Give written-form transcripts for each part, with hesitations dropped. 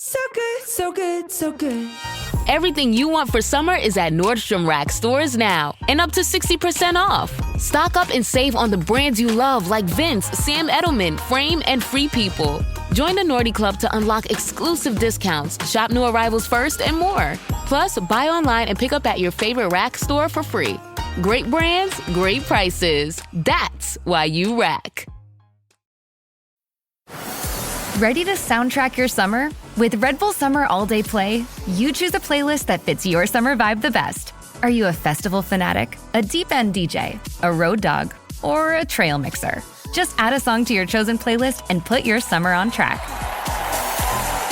So good, so good, so good. Everything you want for summer is at Nordstrom Rack stores now and up to 60% off. Stock up and save on the brands you love like Vince, Sam Edelman, Frame, and Free People. Join the Nordy Club to unlock exclusive discounts, shop new arrivals first, and more. Plus, buy online and pick up at your favorite Rack store for free. Great brands, great prices. That's why you Rack. Ready to soundtrack your summer? With Red Bull Summer All Day Play, you choose a playlist that fits your summer vibe the best. Are you a festival fanatic, a deep end DJ, a road dog, or a trail mixer? Just add a song to your chosen playlist and put your summer on track.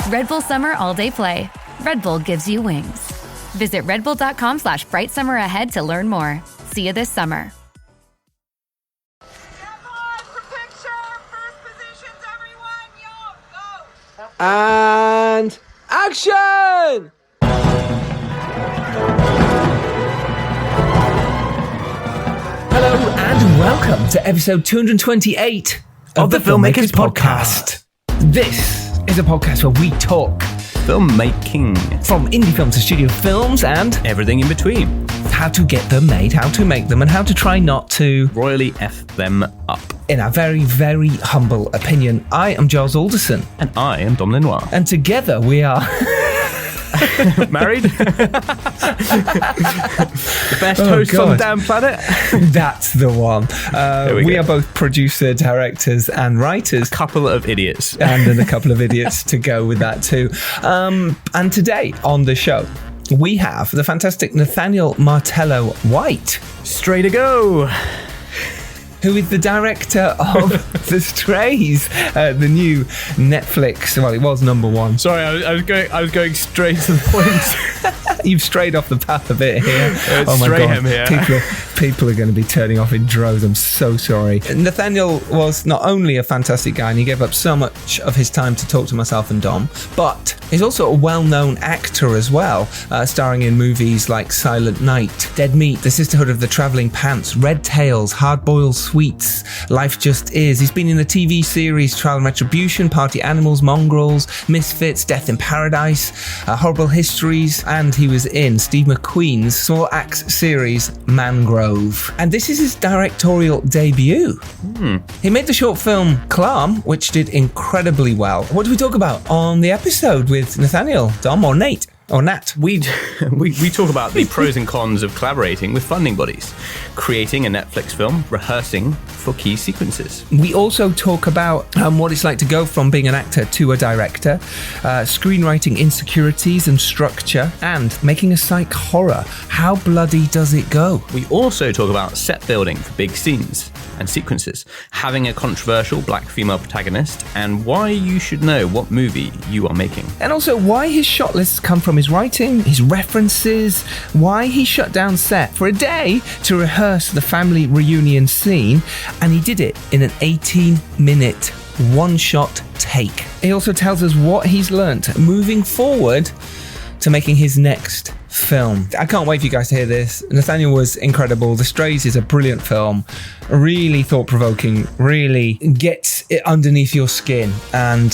Red Bull Summer All Day Play. Red Bull gives you wings. Visit redbull.com/brightsummer ahead to learn more. See you this summer. And action! Hello and welcome to episode 228 of the Filmmakers Podcast. This is a podcast where we talk filmmaking, from indie films to studio films and everything in between. How to get them made, how to make them, and how to try not to royally F them up. In our very, very humble opinion, I am Giles Alderson. And I am Dom Lenoir. And together we are... Married? The best hosts on the damn planet? That's the one. We are both producer, directors and writers. A couple of idiots. And then a couple of idiots to go with that too. And today on the show, we have the fantastic Nathaniel Martello-White. Straight to go. Who is the director of The Strays, the new Netflix. Well, it was number one. Sorry, I was going straight to the point. You've strayed off the path a bit here. Oh my God! Here. People are going to be turning off in droves. I'm so sorry. Nathaniel was not only a fantastic guy, and he gave up so much of his time to talk to myself and Dom, but he's also a well-known actor as well, starring in movies like Silent Night, Dead Meat, The Sisterhood of the Travelling Pants, Red Tails, Hard Boiled Sweets, Life Just Is. He's been in the TV series Trial and Retribution, Party Animals, Mongrels, Misfits, Death in Paradise, Horrible Histories, and he was in Steve McQueen's Small Axe series Mangrove. And this is his directorial debut. He made the short film Clam, which did incredibly well. What do we talk about on the episode with Nathaniel, Dom, or Nate? Or Nat? We talk about the pros and cons of collaborating with funding bodies, creating a Netflix film, rehearsing for key sequences. We also talk about what it's like to go from being an actor to a director, screenwriting insecurities and structure, and making a psych horror. How bloody does it go? We also talk about set building for big scenes and sequences, having a controversial black female protagonist, and why you should know what movie you are making. And also why his shot lists come from his writing, his references, why he shut down set for a day to rehearse the family reunion scene, and he did it in an 18-minute one-shot take. He also tells us what he's learnt moving forward to making his next film. I can't wait for you guys to hear this. Nathaniel was incredible. The Strays is a brilliant film, really thought-provoking, really gets it underneath your skin, and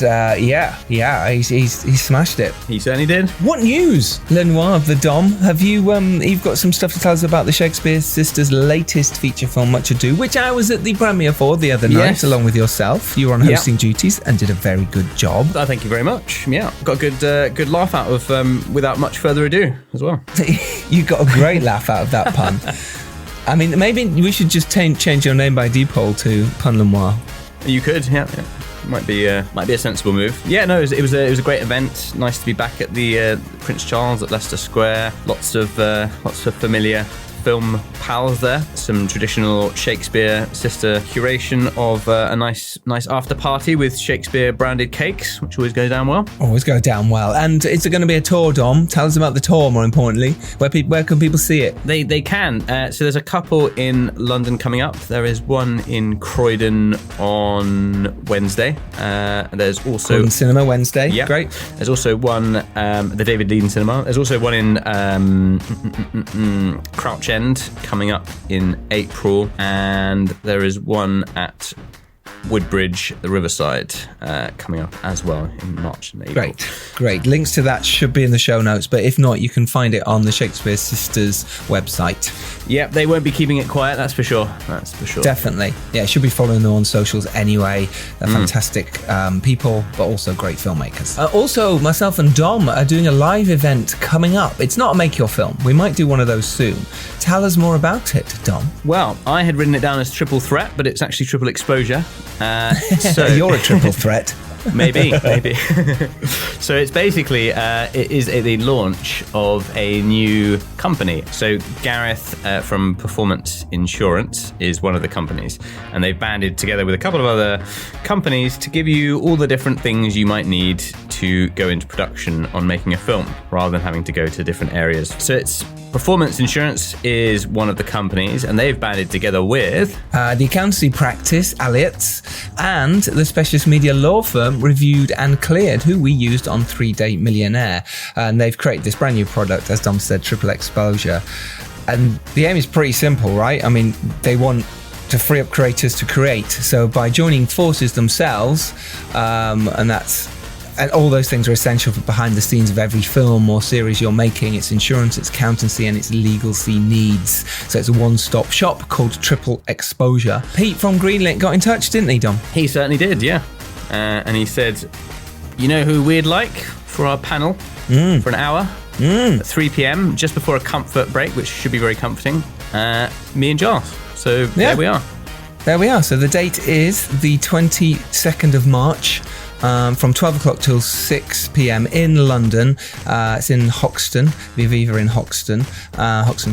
he smashed it. He certainly did. What news, Lenoir of the Dom? Have you you've got some stuff to tell us about the Shakespeare Sisters' latest feature film, Much Ado, which I was at the premiere for the other night, along with yourself. You were on hosting duties and did a very good job. Thank you very much. Yeah, got a good laugh out of without much further ado as well. You got a great laugh out of that pun. I mean, maybe we should just change your name by default to Pun Lenoir. You could, yeah. Might be a sensible move. Yeah, no, it was a great event. Nice to be back at the Prince Charles at Leicester Square. Lots of familiar film pals there. Some traditional Shakespeare sister curation of a nice after party with Shakespeare branded cakes, which always goes down well. Always go down well. And is it going to be a tour, Dom? Tell us about the tour, more importantly. Where can people see it? They can. So there's a couple in London coming up. There is one in Croydon on Wednesday. There's also Croydon Cinema Wednesday. Yeah, great. There's also one the David Lean Cinema. There's also one in Crouch End coming up in April, and there is one at Woodbridge, the Riverside, coming up as well in March and April. Great. Links to that should be in the show notes, but if not, you can find it on the Shakespeare Sisters website. Yep, they won't be keeping it quiet, that's for sure. Definitely. Yeah, should be following them on socials anyway. They're fantastic people, but also great filmmakers. Also, myself and Dom are doing a live event coming up. It's not a Make Your Film. We might do one of those soon. Tell us more about it, Dom. Well, I had written it down as triple threat, but it's actually triple exposure. So you're a triple threat. Maybe. So it's basically, it is the launch of a new company. So Gareth from Performance Insurance is one of the companies, and they've banded together with a couple of other companies to give you all the different things you might need to go into production on making a film, rather than having to go to different areas. So it's Performance Insurance is one of the companies, and they've banded together with the accountancy practice, Elliott's, and the specialist media law firm Reviewed and Cleared, who we used on 3-Day Millionaire. And they've created this brand new product, as Dom said, triple exposure. And the aim is pretty simple, right? I mean, they want to free up creators to create. So by joining forces themselves, and all those things are essential for behind the scenes of every film or series you're making. It's insurance, it's accountancy, and it's legalcy needs. So it's a one-stop shop called Triple Exposure. Pete from Greenlit got in touch, didn't he, Dom? He certainly did, yeah. And he said, you know who we'd like for our panel for an hour at 3 p.m, just before a comfort break, which should be very comforting? Me and Giles. So There we are. There we are. So the date is the 22nd of March. From 12 o'clock till 6 p.m. in London. It's in Hoxton, the Aviva in Hoxton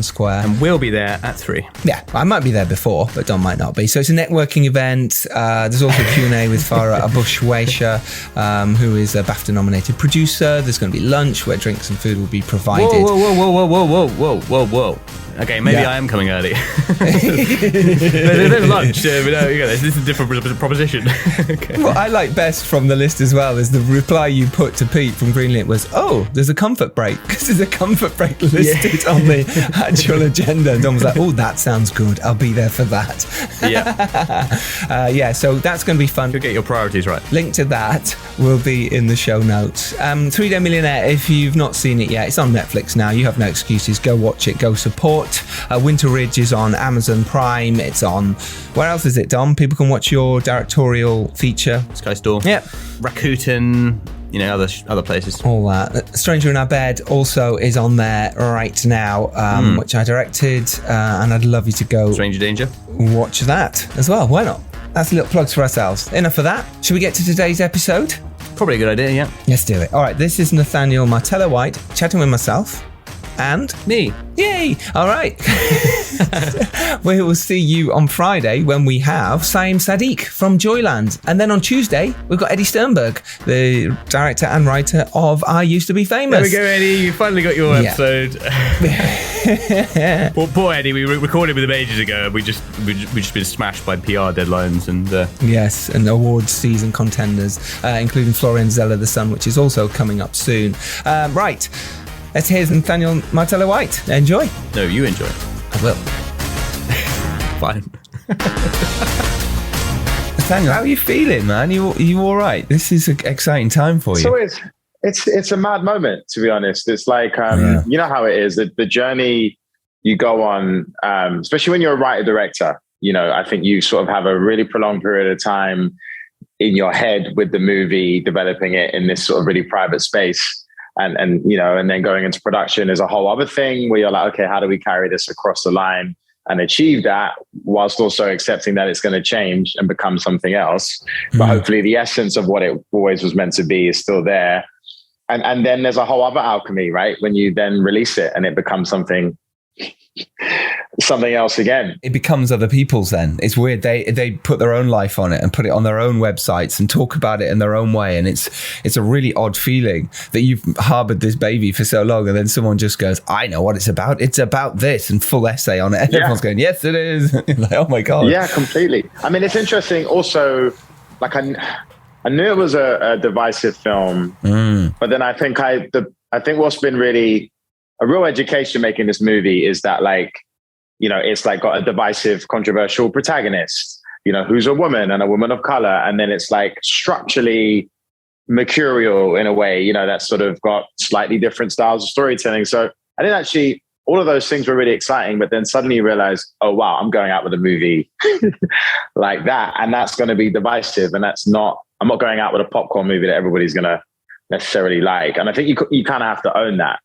Square. And we'll be there at 3. Yeah, I might be there before, but Don might not be. So it's a networking event. There's also a Q&A with Farah Abushwaisha, who is a BAFTA-nominated producer. There's going to be lunch where drinks and food will be provided. Whoa. Okay, maybe I am coming early. There's lunch. This is a different proposition. Okay. What I like best from the list as well is the reply you put to Pete from Greenlit was, there's a comfort break. Because there's a comfort break listed on the actual agenda. And Don was like, that sounds good. I'll be there for that. Yeah. So that's going to be fun. You'll get your priorities right. Link to that will be in the show notes. 3-Day Millionaire, if you've not seen it yet, it's on Netflix now. You have no excuses. Go watch it. Go support. Winter Ridge is on Amazon Prime. It's on... Where else is it, Dom? People can watch your directorial feature. Sky Store. Yep. Rakuten, other places. All that. Stranger in Our Bed also is on there right now, which I directed, and I'd love you to go... Stranger Danger. Watch that as well. Why not? That's little plugs for ourselves. Enough of that. Should we get to today's episode? Probably a good idea, yeah. Let's do it. All right, this is Nathaniel Martello-White chatting with myself. And me. Yay! All right. We will see you on Friday when we have Saim Sadiq from Joyland. And then on Tuesday, we've got Eddie Sternberg, the director and writer of I Used to Be Famous. There we go, Eddie. You finally got your episode. Poor Eddie. We recorded with him ages ago. We just been smashed by PR deadlines and yes, and awards season contenders, including Florian Zeller the Sun, which is also coming up soon. Right. Let's hear Nathaniel Martello-White. Enjoy. No, you enjoy. I will. Fine. Nathaniel, how are you feeling, man? You all right? This is an exciting time for you. So it's a mad moment, to be honest. It's like, you know how it is, the journey you go on, especially when you're a writer-director, I think you sort of have a really prolonged period of time in your head with the movie, developing it in this sort of really private space. And then going into production is a whole other thing where you're like, okay, how do we carry this across the line and achieve that whilst also accepting that it's going to change and become something else. But hopefully the essence of what it always was meant to be is still there. And then there's a whole other alchemy, right? When you then release it and it becomes something else again. It becomes other people's then. It's weird. They put their own life on it and put it on their own websites and talk about it in their own way. And it's a really odd feeling that you've harbored this baby for so long and then someone just goes, I know what it's about. It's about this, and full essay on it. And everyone's going, yes, it is. Like, oh my God. Yeah, completely. I mean, it's interesting also, like I knew it was a divisive film, but then I think what's been really a real education making this movie is that, like, it's like got a divisive, controversial protagonist. who's a woman and a woman of color. And then it's like structurally mercurial in a way, that's sort of got slightly different styles of storytelling. So I didn't actually, all of those things were really exciting, but then suddenly you realize, oh, wow, I'm going out with a movie like that. And that's going to be divisive. And I'm not going out with a popcorn movie that everybody's going to necessarily like. And I think you kind of have to own that.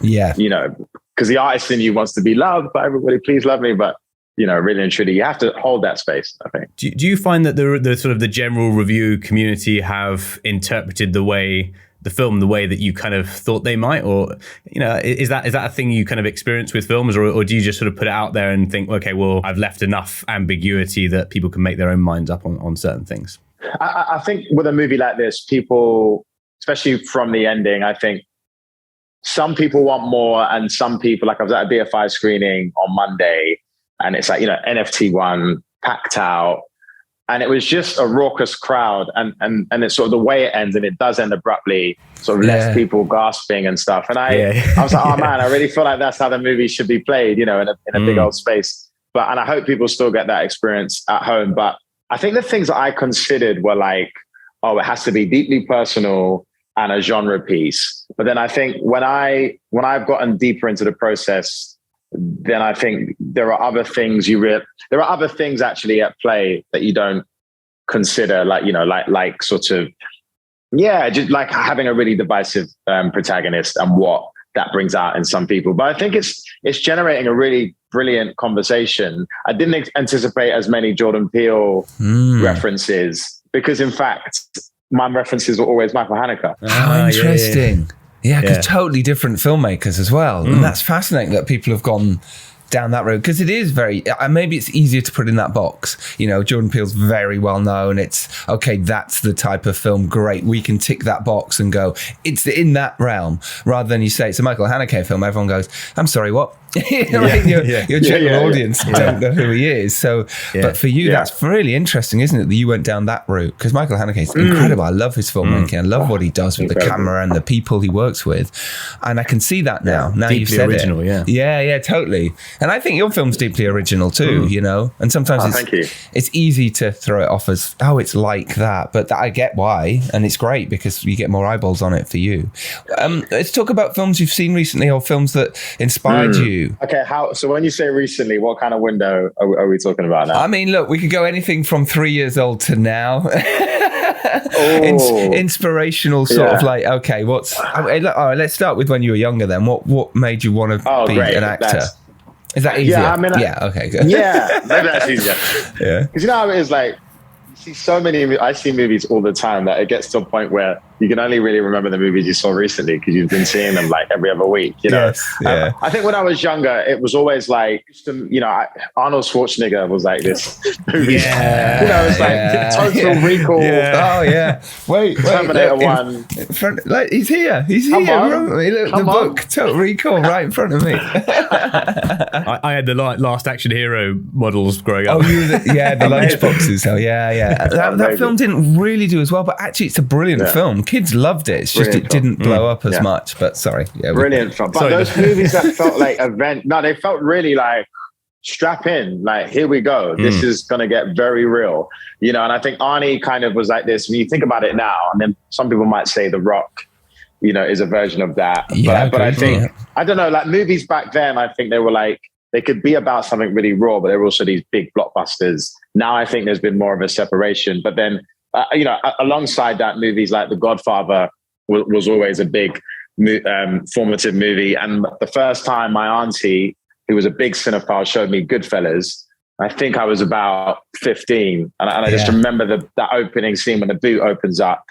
Yeah. Because the artist in you wants to be loved by everybody. Please love me. But, really and truly, you have to hold that space, I think. Do you find that the sort of the general review community have interpreted the film the way that you kind of thought they might? Or, is that a thing you kind of experience with films? Or do you just sort of put it out there and think, okay, well, I've left enough ambiguity that people can make their own minds up on certain things? I think with a movie like this, people, especially from the ending, I think some people want more, and some people, like I was at a BFI screening on Monday, and it's like, NFT one, packed out, and it was just a raucous crowd, and it's sort of the way it ends, and it does end abruptly, sort of left people gasping and stuff. And I was like, oh man, I really feel like that's how the movie should be played, in a big old space. And I hope people still get that experience at home. But I think the things that I considered were like, oh, it has to be deeply personal and a genre piece. But then I think when I've gotten deeper into the process, then I think there are other things there are other things actually at play that you don't consider, like sort of, just like having a really divisive protagonist and what that brings out in some people. But I think it's generating a really brilliant conversation. I didn't anticipate as many Jordan Peele references, because in fact, my references were always Michael Haneke. Oh, interesting. Yeah, because totally different filmmakers as well. And that's fascinating that people have gone down that road, because it is very, maybe it's easier to put in that box. Jordan Peele's very well known. It's, okay, that's the type of film, great, we can tick that box and go, it's in that realm. Rather than you say it's a Michael Haneke film, everyone goes, I'm sorry, what? Your general audience don't know who he is. So, but for you, that's really interesting, isn't it? That you went down that route, because Michael Haneke is incredible. I love his filmmaking. I love what he does with the camera and the people he works with, and I can see that now. Now you've said original, it. Yeah, totally. And I think your film's deeply original too. And sometimes it's easy to throw it off as, oh, it's like that, but I get why, and it's great because you get more eyeballs on it for you. Let's talk about films you've seen recently, or films that inspired you. Okay, so when you say recently, what kind of window are we talking about now? I mean, look, we could go anything from 3 years old to now. Inspirational sort of like, okay, let's start with when you were younger then. What made you want to be an actor? Is that easier? Okay, good. Yeah, maybe that's easier. Because how it is, like, you see I see movies all the time that it gets to a point where you can only really remember the movies you saw recently because you've been seeing them like every other week, I think when I was younger, it was always like, Arnold Schwarzenegger was like this movie. It's like Total Recall. Oh yeah. Wait. Terminator 1. He's here. Look, the book, Total Recall, right in front of me. I had the Last Action Hero models growing up. Oh, the lunchboxes. Oh yeah. That film didn't really do as well, but actually it's a brilliant film. Kids loved it. It's just it didn't blow up as much. But sorry, brilliant film. But those movies that felt like they felt really like strap in. Like, here we go. This is gonna get very real. And I think Arnie kind of was like this. When you think about it now, and then some people might say The Rock, is a version of that. But I think I don't know. Like movies back then, I think they were like, they could be about something really raw, but they were also these big blockbusters. Now I think there's been more of a separation. But then, alongside that, movies like The Godfather was always a big formative movie. And the first time my auntie, who was a big cinephile, showed me Goodfellas, I think I was about 15. And I just remember that opening scene when the boot opens up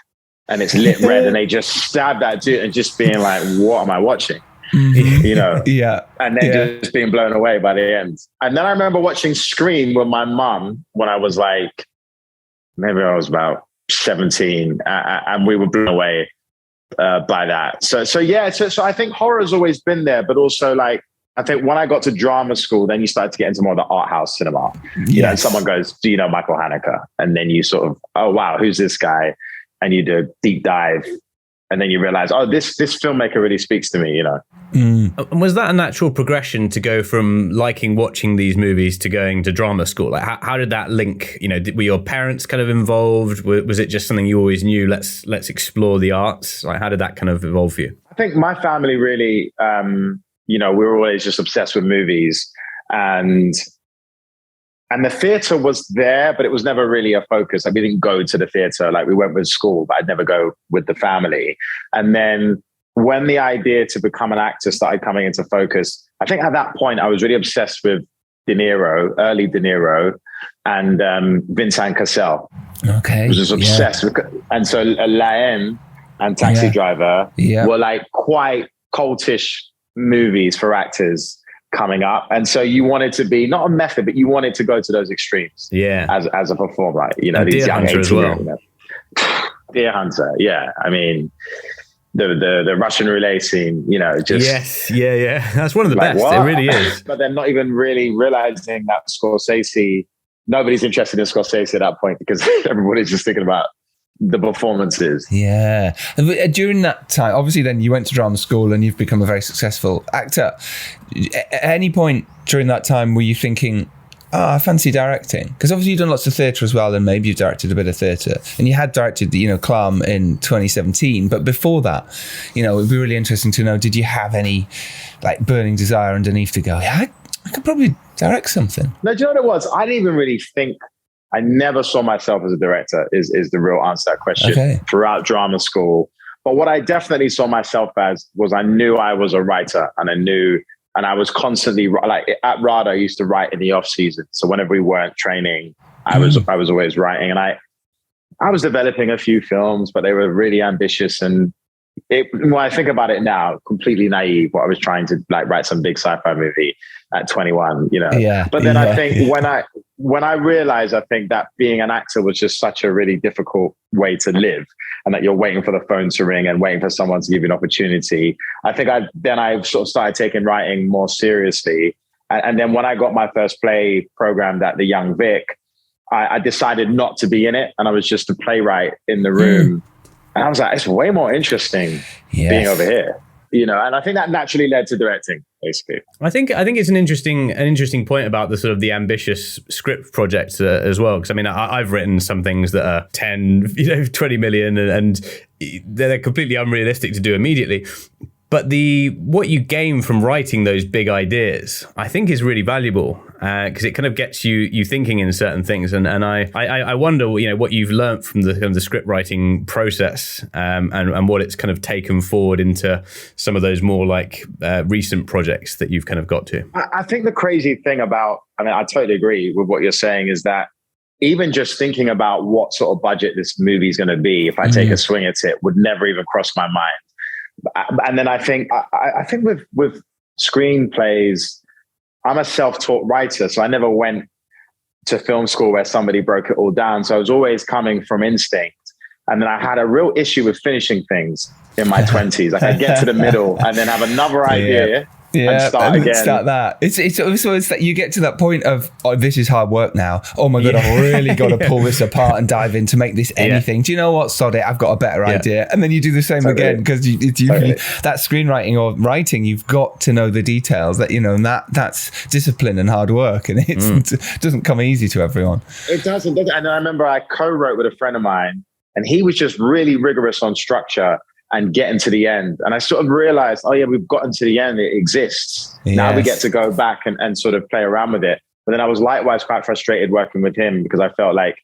and it's lit red and they just stab that dude and just being like, what am I watching? And then just being blown away by the end. And then I remember watching Scream with my mum when I was like, maybe I was about 17, and we were blown away by that. So I think horror has always been there, but also like, I think when I got to drama school, then you started to get into more of the art house cinema. And someone goes, do you know Michael Haneke? And then you sort of, oh wow, who's this guy? And you do a deep dive and then you realize, oh, this filmmaker really speaks to me, you know. And was that a natural progression to go from liking watching these movies to going to drama school? Like, how did that link? You know, were your parents kind of involved? Was it just something you always knew? Let's explore the arts. Like, how did that kind of evolve for you? I think my family really, we were always just obsessed with movies, and the theatre was there, but it was never really a focus. Like, we didn't go to the theatre. Like, we went with school, but I'd never go with the family. And then when the idea to become an actor started coming into focus, I think at that point I was really obsessed with early De Niro, and Vincent Cassel. Okay. I was just obsessed with, and so La Haine and Taxi Driver were like quite cultish movies for actors coming up, and so you wanted to be not a method, but you wanted to go to those extremes. As a performer, like, you know, and these young 18 as well. You know. Deer Hunter, yeah. I mean, the Russian roulette scene, you know, just that's one of the like, best. what? It really is. But they're not even really realizing that Scorsese. Nobody's interested in Scorsese at that point because everybody's just thinking about the performances. Yeah. During that time, obviously then you went to drama school and you've become a very successful actor. At any point during that time were you thinking, I fancy directing? Because obviously you've done lots of theatre as well, and maybe you've directed a bit of theatre. And you had directed, Clam in 2017. But before that, it'd be really interesting to know, did you have any like burning desire underneath to go, I could probably direct something? No, do you know what it was? I didn't even really think, I never saw myself as a director is the real answer to that question throughout drama school. But what I definitely saw myself as was I knew I was a writer, and I was constantly, like at RADA, I used to write in the off season. So whenever we weren't training, I was always writing, and I was developing a few films, but they were really ambitious. And when I think about it now, completely naive, what I was trying to like write some big sci-fi movie at 21, you know. But then I think when I realized, I think that being an actor was just such a really difficult way to live, and that you're waiting for the phone to ring and waiting for someone to give you an opportunity. I think I sort of started taking writing more seriously. And then when I got my first play programmed at the Young Vic, I decided not to be in it. And I was just a playwright in the room. And I was like, it's way more interesting being over here. And I think that naturally led to directing, basically. I think it's an interesting point about the sort of the ambitious script projects as well. Because I mean, I've written some things that are 10, 20 million, and they're completely unrealistic to do immediately. But what you gain from writing those big ideas, I think, is really valuable because it kind of gets you thinking in certain things. And I wonder, what you've learned from the script writing process and what it's kind of taken forward into some of those more like recent projects that you've kind of got to. I think the crazy thing about, I totally agree with what you're saying, is that even just thinking about what sort of budget this movie is going to be, if I take a swing at it, would never even cross my mind. And then I think with screenplays, I'm a self-taught writer, so I never went to film school where somebody broke it all down. So I was always coming from instinct. And then I had a real issue with finishing things in my 20s. Like, I'd get to the middle and then have another idea and start again. Start that. It's also that you get to that point of, this is hard work now. Oh my God, I've really got to pull this apart and dive in to make this anything. Do you know what? Sod it. I've got a better idea. And then you do the same again, because that screenwriting or writing, you've got to know the details that, and that's discipline and hard work. And it doesn't come easy to everyone. It doesn't. And I remember I co-wrote with a friend of mine, and he was just really rigorous on structure and getting to the end. And I sort of realized, we've gotten to the end. It exists. Yes. Now we get to go back and sort of play around with it. But then I was likewise quite frustrated working with him, because I felt like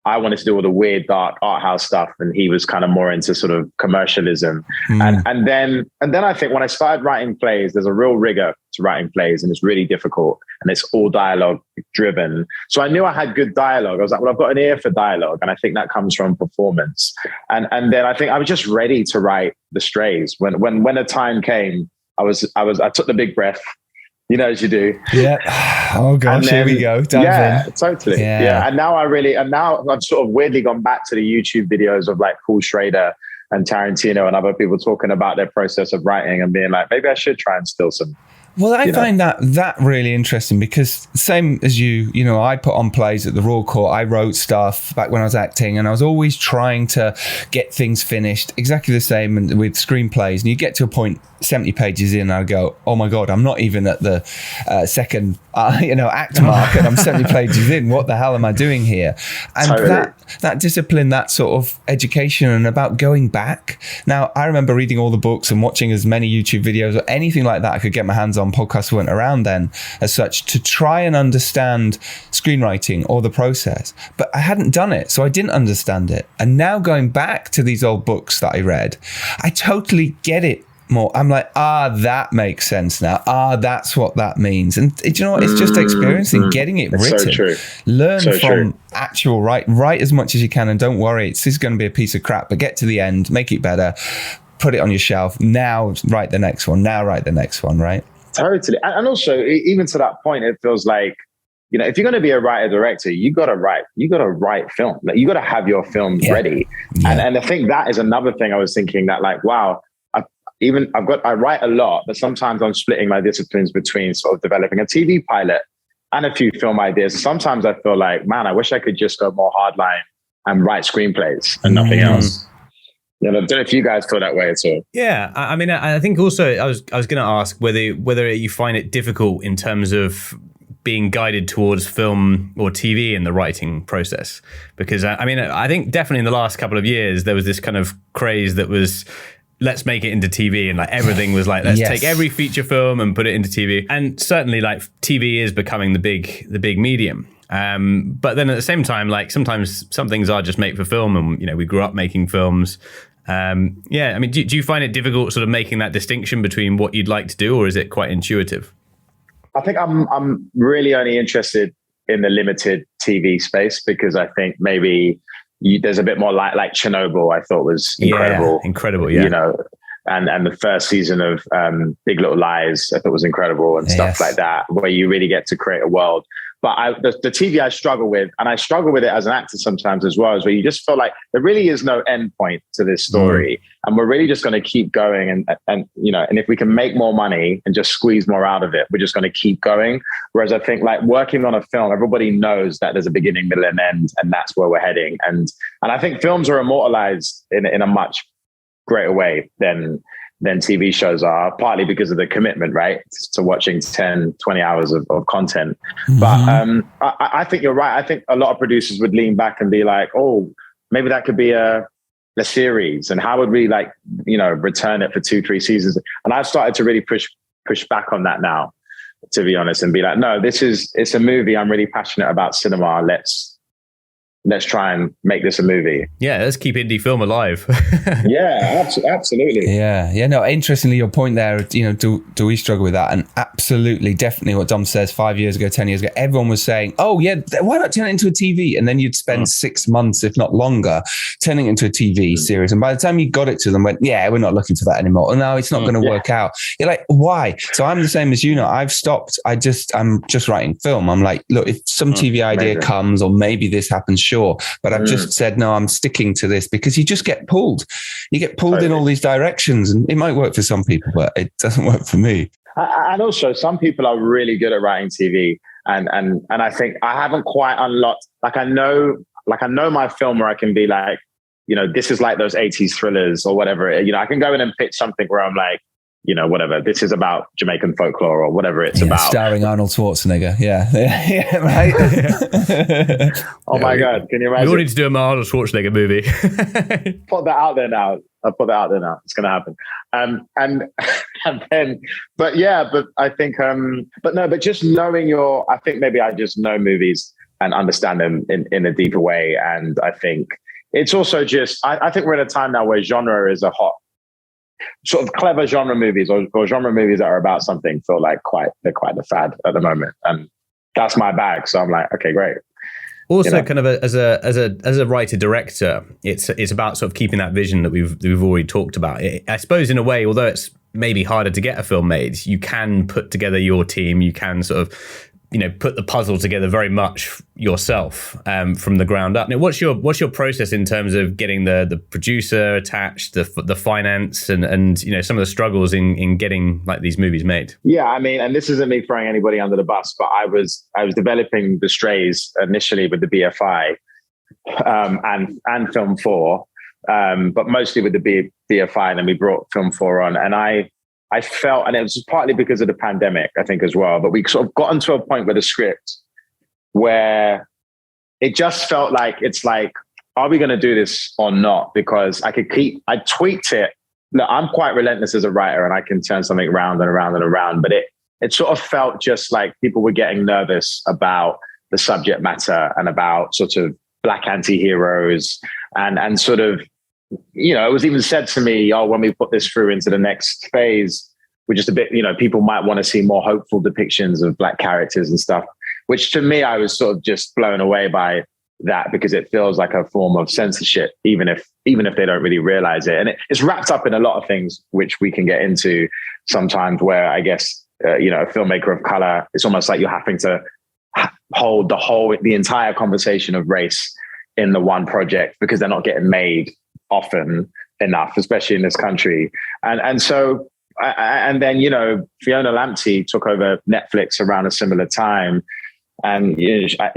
I wanted to do all the weird, dark art house stuff, and he was kind of more into sort of commercialism. And then I think when I started writing plays, there's a real rigor to writing plays, and it's really difficult, and it's all dialogue driven. So I knew I had good dialogue. I was like, well, I've got an ear for dialogue, and I think that comes from performance. And then I think I was just ready to write The Strays. When the time came, I took the big breath. As you do. Yeah. Oh gosh, here we go. Dive in. Totally. Yeah. And now I've sort of weirdly gone back to the YouTube videos of like Paul Schrader and Tarantino and other people talking about their process of writing and being like, maybe I should try and steal some Well, I find that really interesting because same as you know, I put on plays at the Royal Court. I wrote stuff back when I was acting, and I was always trying to get things finished. Exactly the same with screenplays. And you get to a point 70 pages in, and I go, oh my God, I'm not even at the second act mark, and I'm 70 pages in. What the hell am I doing here? And totally. that discipline, that sort of education, and about going back. Now, I remember reading all the books and watching as many YouTube videos or anything like that I could get my hands on. Podcasts weren't around then as such, to try and understand screenwriting or the process, but I hadn't done it, so I didn't understand it. And now going back to these old books that I read, I totally get it more. I'm like, that makes sense now. That's what that means. And do you know what? It's just experiencing, getting it written. So true. Learn from actual write as much as you can, and don't worry, this is going to be a piece of crap, but get to the end, make it better, put it on your shelf. Now write the next one. Right? Totally. And also, even to that point, it feels like, if you're going to be a writer director, you got to write film. Like, you got to have your film ready. Yeah. And I think that is another thing I was thinking, that like, wow, I write a lot, but sometimes I'm splitting my disciplines between sort of developing a TV pilot and a few film ideas. Sometimes I feel like, man, I wish I could just go more hardline and write screenplays and nothing else. I don't know if you guys feel that way at all. Yeah, I mean, I think also I was going to ask whether you find it difficult in terms of being guided towards film or TV in the writing process, because I think definitely in the last couple of years there was this kind of craze that was, let's make it into TV, and like everything was like, let's take every feature film and put it into TV. And certainly like TV is becoming the big medium. But then at the same time, like sometimes some things are just made for film, and we grew up making films. I mean, do you find it difficult sort of making that distinction between what you'd like to do, or is it quite intuitive? I think I'm really only interested in the limited TV space, because I think maybe there's a bit more like Chernobyl, I thought was incredible. Yeah, incredible, yeah. And the first season of Big Little Lies, I thought was incredible, and stuff like that, where you really get to create a world. But the TV I struggle with, and I struggle with it as an actor sometimes as well, is where you just feel like there really is no end point to this story. And we're really just going to keep going. And if we can make more money and just squeeze more out of it, we're just going to keep going. Whereas I think like working on a film, everybody knows that there's a beginning, middle, and end, and that's where we're heading. And I think films are immortalized in a much greater way than TV shows are, partly because of the commitment, right, to watching 10, 20 hours of content. But I think you're right. I think a lot of producers would lean back and be like, oh, maybe that could be a series. And how would we return it for 2-3 seasons? And I've started to really push back on that now, to be honest, and be like, no, it's a movie. I'm really passionate about cinema. Let's try and make this a movie. Yeah, let's keep indie film alive. Yeah, absolutely. Yeah. No, interestingly, your point there, do we struggle with that? And absolutely, definitely what Dom says, 5 years ago, 10 years ago, everyone was saying, oh yeah, why not turn it into a TV? And then you'd spend 6 months, if not longer, turning it into a TV series. And by the time you got it to them, went, yeah, we're not looking for that anymore. Oh, no, it's not going to work out. You're like, why? So I'm the same as I've stopped. I'm just writing film. I'm like, look, if some TV idea comes, or maybe this happens, sure. But I've just said, no, I'm sticking to this, because you just get pulled. You get pulled in all these directions, and it might work for some people, but it doesn't work for me. And also, some people are really good at writing TV. And I think I haven't quite unlocked, I know my film where I can be like, this is like those 80s thrillers or whatever. I can go in and pitch something where I'm like, whatever, this is about Jamaican folklore or whatever it's about. Starring Arnold Schwarzenegger. Yeah, right. Oh my God, can you imagine? We all need to do a Arnold Schwarzenegger movie. Put that out there now. I'll put that out there now. It's going to happen. And then, but I think, but just knowing I think maybe I just know movies and understand them in a deeper way. And I think it's also just, I think we're in a time now where genre is a hot, sort of clever genre movies or genre movies that are about something feel like they're quite the fad at the moment, and that's my bag. So I'm like, okay, great. Also, kind of as a writer director, it's about sort of keeping that vision that we've already talked about. I suppose in a way, although it's maybe harder to get a film made, you can put together your team. You can sort of put the puzzle together very much yourself from the ground up. Now, what's your process in terms of getting the producer attached, the finance, and some of the struggles in getting like these movies made? Yeah, I mean, and this isn't me throwing anybody under the bus, but I was developing The Strays initially with the BFI and Film 4, but mostly with the BFI, and then we brought Film 4 on, and I felt, and it was partly because of the pandemic, I think, as well, but we sort of gotten to a point with the script where it just felt like, it's like, are we going to do this or not? Because I tweaked it. Look, I'm quite relentless as a writer, and I can turn something around and around and around, but it sort of felt just like people were getting nervous about the subject matter and about sort of Black anti-heroes and sort of, it was even said to me, when we put this through into the next phase, we're just a bit, people might want to see more hopeful depictions of Black characters and stuff, which to me, I was sort of just blown away by that, because it feels like a form of censorship, even if they don't really realize it. And it's wrapped up in a lot of things, which we can get into sometimes, where I guess, a filmmaker of color, it's almost like you're having to hold the entire conversation of race in the one project, because they're not getting made often enough, especially in this country. And so, and then, Fiona Lamptey took over Netflix around a similar time. And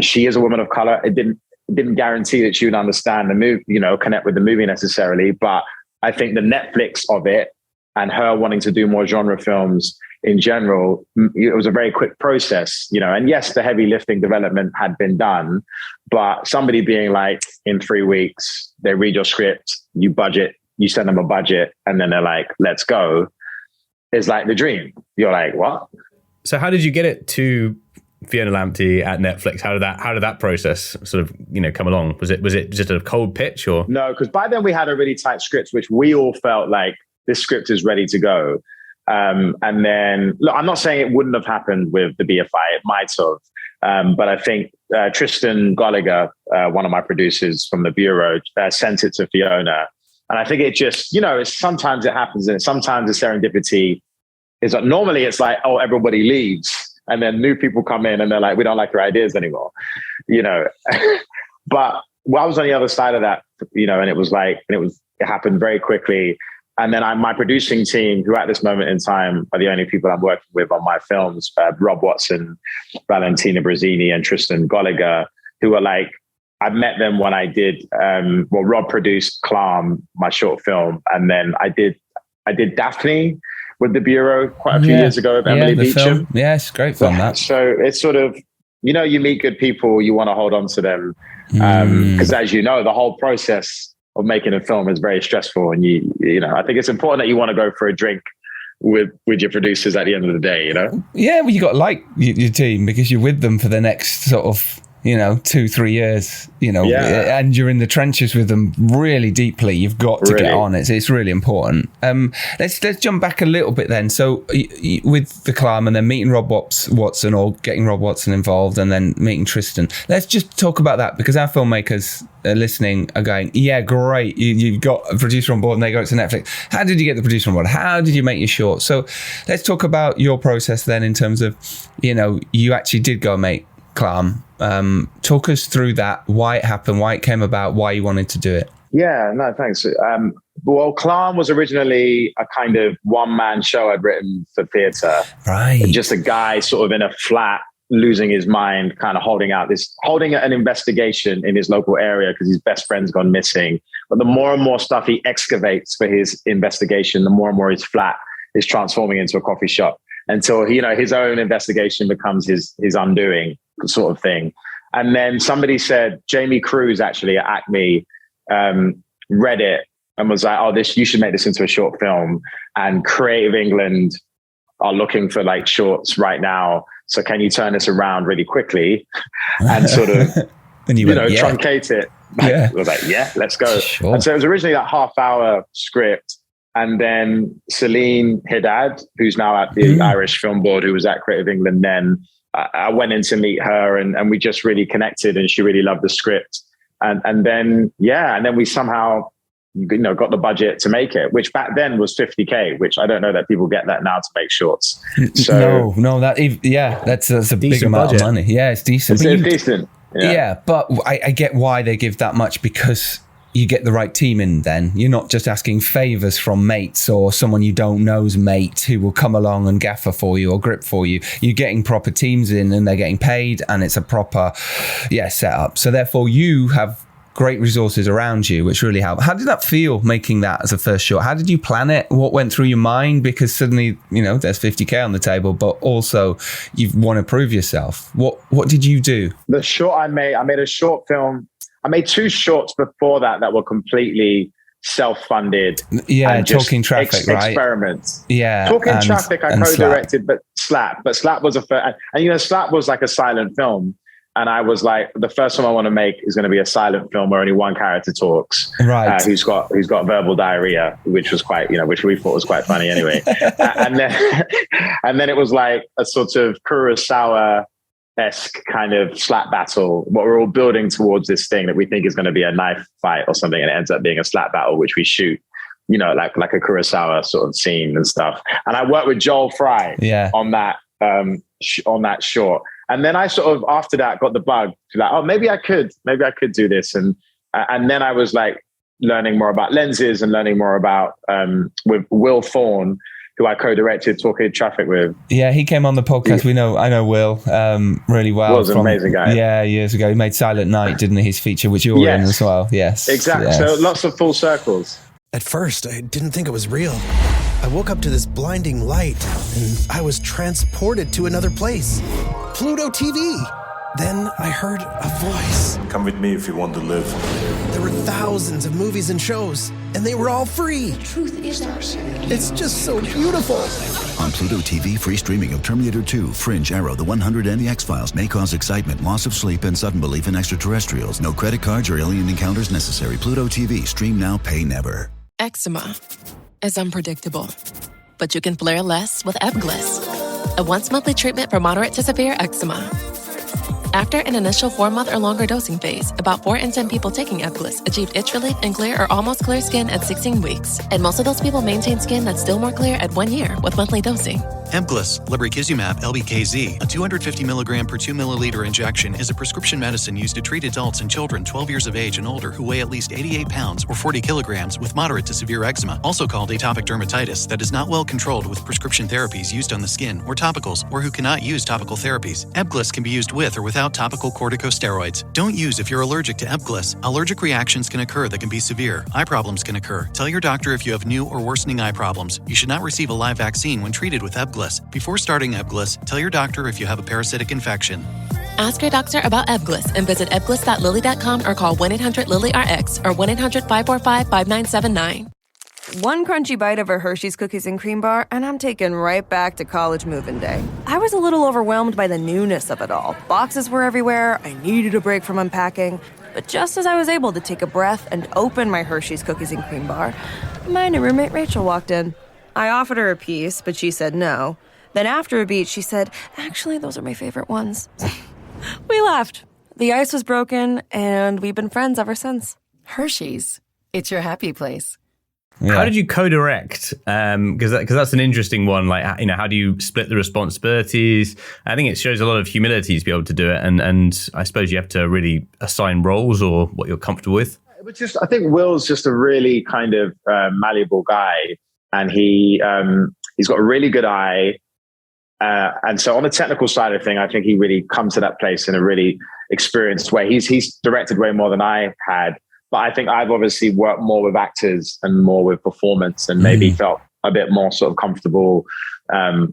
she is a woman of color. It didn't guarantee that she would understand the movie, connect with the movie necessarily. But I think the Netflix of it and her wanting to do more genre films in general, it was a very quick process, and yes, the heavy lifting development had been done, but somebody being like, in 3 weeks, they read your script, you send them a budget, and then they're like, let's go, is like the dream. You're like, what? So how did you get it to Fiona Lamptey at Netflix? How did that process sort of, come along? Was it just a cold pitch, or? No, because by then we had a really tight script, which we all felt like this script is ready to go. And then, look, I'm not saying it wouldn't have happened with the BFI. It might have. But I think Tristan Gallagher, one of my producers from the Bureau, sent it to Fiona. And I think it just, sometimes it happens, and sometimes the serendipity is like, normally it's like, everybody leaves, and then new people come in and they're like, we don't like your ideas anymore, But I was on the other side of that, and it happened very quickly. And then my producing team, who at this moment in time are the only people I'm working with on my films, Rob Watson, Valentina Brazzini, and Tristan Gallagher, who are like, I met them when I did, Rob produced Clam, my short film. And then I did Daphne with the Bureau quite a few years ago with Emily Beecham. Yeah, it's great fun, that. So it's sort of, you meet good people, you want to hold on to them. Because as you know, the whole process of making a film is very stressful, and I think it's important that you want to go for a drink with your producers at the end of the day. Yeah, well, you got to like your team, because you're with them for the next sort of 2-3 years, and you're in the trenches with them really deeply. You've got to get on. It's really important. Let's jump back a little bit then. So with the Clam, and then meeting Rob Watson, or getting Rob Watson involved, and then meeting Tristan. Let's just talk about that, because our filmmakers listening are going, yeah, great. You've got a producer on board, and they go to Netflix. How did you get the producer on board? How did you make your short? So let's talk about your process then, in terms of, you actually did go make Clam. Talk us through that, why it happened, why it came about, why you wanted to do it. Yeah, no, thanks. Well, Clam was originally a kind of one-man show I'd written for theatre. Right. Just a guy sort of in a flat, losing his mind, kind of holding an investigation in his local area because his best friend's gone missing. But the more and more stuff he excavates for his investigation, the more and more his flat is transforming into a coffee shop, until his own investigation becomes his undoing, sort of thing. And then somebody said, Jamie Cruz actually at Acme read it and was like, you should make this into a short film. And Creative England are looking for like shorts right now. So can you turn this around really quickly and sort of, and truncate it? I was like, yeah, let's go. Sure. And so it was originally that half-hour script. And then Celine Hiddad, who's now at the Irish Film Board, who was at Creative England then, I went in to meet her, and we just really connected, and she really loved the script. And then we somehow got the budget to make it, which back then was $50K, which I don't know that people get that now to make shorts. So that's a big amount budget. of money. Yeah, it's decent. It's decent. Yeah, but I get why they give that much, because you get the right team in then. You're not just asking favors from mates or someone you don't know's mate who will come along and gaffer for you or grip for you. You're getting proper teams in and they're getting paid, and it's a proper setup. So therefore you have great resources around you, which really help. How did that feel, making that as a first short? How did you plan it? What went through your mind? Because suddenly, there's $50K on the table, but also you want to prove yourself. What did you do? The short I made a short film. I made 2 shorts before that were completely self-funded. Yeah, and just Talking Traffic, right? Experiments. Yeah. Talking Traffic, I co-directed, but Slap was Slap was like a silent film. And I was like, the first one I want to make is going to be a silent film where only one character talks, right? Who's got verbal diarrhea, which was quite, which we thought was quite funny anyway. and then it was like a sort of Kurosawa-esque kind of slap battle. What we're all building towards this thing that we think is going to be a knife fight or something, and it ends up being a slap battle, which we shoot, like a Kurosawa sort of scene and stuff. And I worked with Joel Fry on that short. And then I sort of, after that, got the bug to like, oh, maybe I could do this. And then I was like learning more about lenses and learning more about, with Will Thorne, who I co-directed Talking Traffic with. Yeah, he came on the podcast. I know Will really well. Will's an amazing guy. Yeah, years ago. He made Silent Night, didn't he? His feature, which you were in as well. Yes. Exactly. Yes. So lots of full circles. At first, I didn't think it was real. I woke up to this blinding light, and I was transported to another place. Pluto TV. Then I heard a voice. Come with me if you want to live. There were thousands of movies and shows, and they were all free. The truth is our It's just so beautiful. On Pluto TV, free streaming of Terminator 2, Fringe, Arrow, The 100, and The X-Files may cause excitement, loss of sleep, and sudden belief in extraterrestrials. No credit cards or alien encounters necessary. Pluto TV. Stream now, pay never. Eczema is unpredictable, but you can flare less with Ebglyss, a once-monthly treatment for moderate to severe eczema. After an initial 4-month or longer dosing phase, about 4 in 10 people taking Ebglyss achieved itch relief and clear or almost clear skin at 16 weeks. And most of those people maintain skin that's still more clear at 1 year with monthly dosing. Ebglyss, lebrikizumab LBKZ, a 250 milligram per 2 milliliter injection, is a prescription medicine used to treat adults and children 12 years of age and older who weigh at least 88 pounds or 40 kilograms with moderate to severe eczema, also called atopic dermatitis, that is not well controlled with prescription therapies used on the skin or topicals, or who cannot use topical therapies. Ebglyss can be used with or without topical corticosteroids. Don't use if you're allergic to Ebglyss. Allergic reactions can occur that can be severe. Eye problems can occur. Tell your doctor if you have new or worsening eye problems. You should not receive a live vaccine when treated with Ebglyss. Before starting Ebglyss, tell your doctor if you have a parasitic infection. Ask your doctor about Ebglyss and visit ebglyss.lilly.com or call 1-800-LILY-RX or 1-800-545-5979. One crunchy bite of a Hershey's Cookies and Cream Bar, and I'm taken right back to college move-in day. I was a little overwhelmed by the newness of it all. Boxes were everywhere, I needed a break from unpacking. But just as I was able to take a breath and open my Hershey's Cookies and Cream Bar, my new roommate Rachel walked in. I offered her a piece, but she said no. Then after a beat, she said, actually, those are my favorite ones. We laughed. The ice was broken, and we've been friends ever since. Hershey's. It's your happy place. Yeah. How did you co-direct? Because that's an interesting one. Like, how do you split the responsibilities? I think it shows a lot of humility to be able to do it, and I suppose you have to really assign roles or what you're comfortable with. It was just, I think Will's just a really kind of malleable guy, and he's got a really good eye. And so on the technical side of thing, I think he really comes to that place in a really experienced way. He's directed way more than I had. But I think I've obviously worked more with actors and more with performance, and maybe felt a bit more sort of comfortable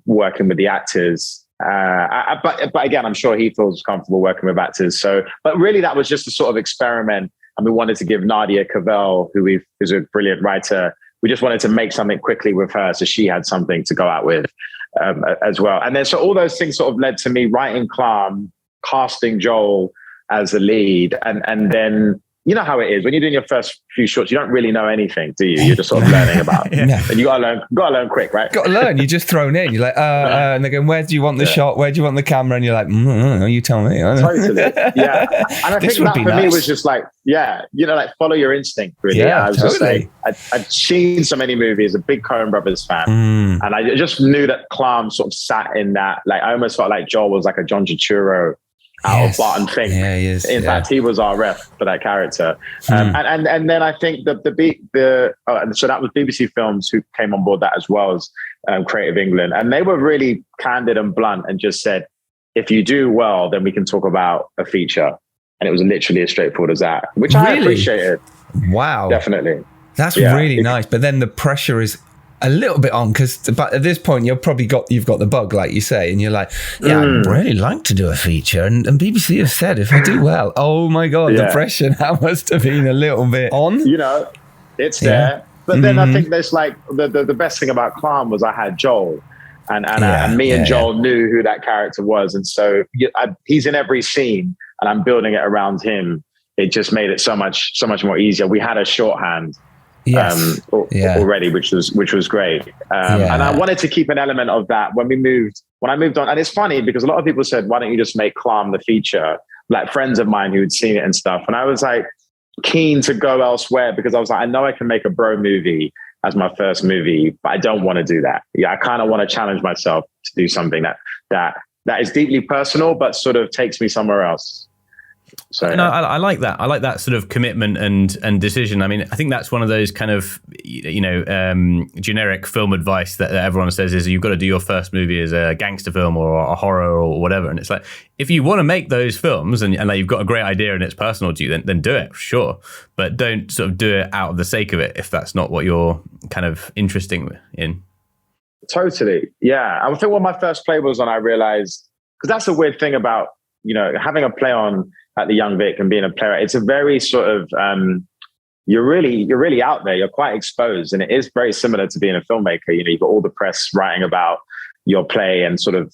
working with the actors. But again, I'm sure he feels comfortable working with actors. So, but really that was just a sort of experiment. And we wanted to give Nadia Cavell, who's a brilliant writer, we just wanted to make something quickly with her so she had something to go out with as well. And then so all those things sort of led to me writing Clam, casting Joel as the lead, and then you know how it is when you're doing your first few shorts, you don't really know anything, do you? You're just sort of learning about it. And you gotta learn quick, right? Got to learn. You're just thrown in. You're like, and they're going, where do you want the shot? Where do you want the camera? And you're like, you tell me. Totally. Yeah. And I think that for me was just like, like follow your instinct, really. Yeah, I was totally. just like, I'd seen so many movies, a big Coen Brothers fan. And I just knew that Clam sort of sat in that, like, I almost felt like Joel was like a John Turturro out of Barton Fink. Yeah, he is. In fact, he was our ref for that character. And then I think so that was BBC Films who came on board that as well as Creative England. And they were really candid and blunt and just said, if you do well, then we can talk about a feature. And it was literally as straightforward as that, which I appreciated. Wow. Definitely. That's really nice. But then the pressure is a little bit on, because at this point you've got the bug, like you say, and you're like, I'd really like to do a feature, and BBC have said if I do well, oh my god, the pressure now must have been a little bit on. It's there. But then I think there's like the best thing about Clam was I had Joel, and me and Joel knew who that character was, and so he's in every scene, and I'm building it around him. It just made it so much more easier. We had a shorthand. Already, which was great. And I wanted to keep an element of that when I moved on. And it's funny because a lot of people said, why don't you just make Clam the feature? Like friends of mine who had seen it and stuff. And I was like keen to go elsewhere because I was like, I know I can make a bro movie as my first movie, but I don't want to do that. I kind of want to challenge myself to do something that is deeply personal, but sort of takes me somewhere else. So I like that. I like that sort of commitment and decision. I mean, I think that's one of those kind of, generic film advice that everyone says is you've got to do your first movie as a gangster film or a horror or whatever. And it's like, if you want to make those films and like you've got a great idea and it's personal to you, then do it, sure. But don't sort of do it out of the sake of it if that's not what you're kind of interested in. Totally. Yeah. I think when my first play was on, I realized, because that's a weird thing about, having a play on at the Young Vic and being a playwright, it's a very sort of, you're really out there, you're quite exposed. And it is very similar to being a filmmaker. You've got all the press writing about your play and sort of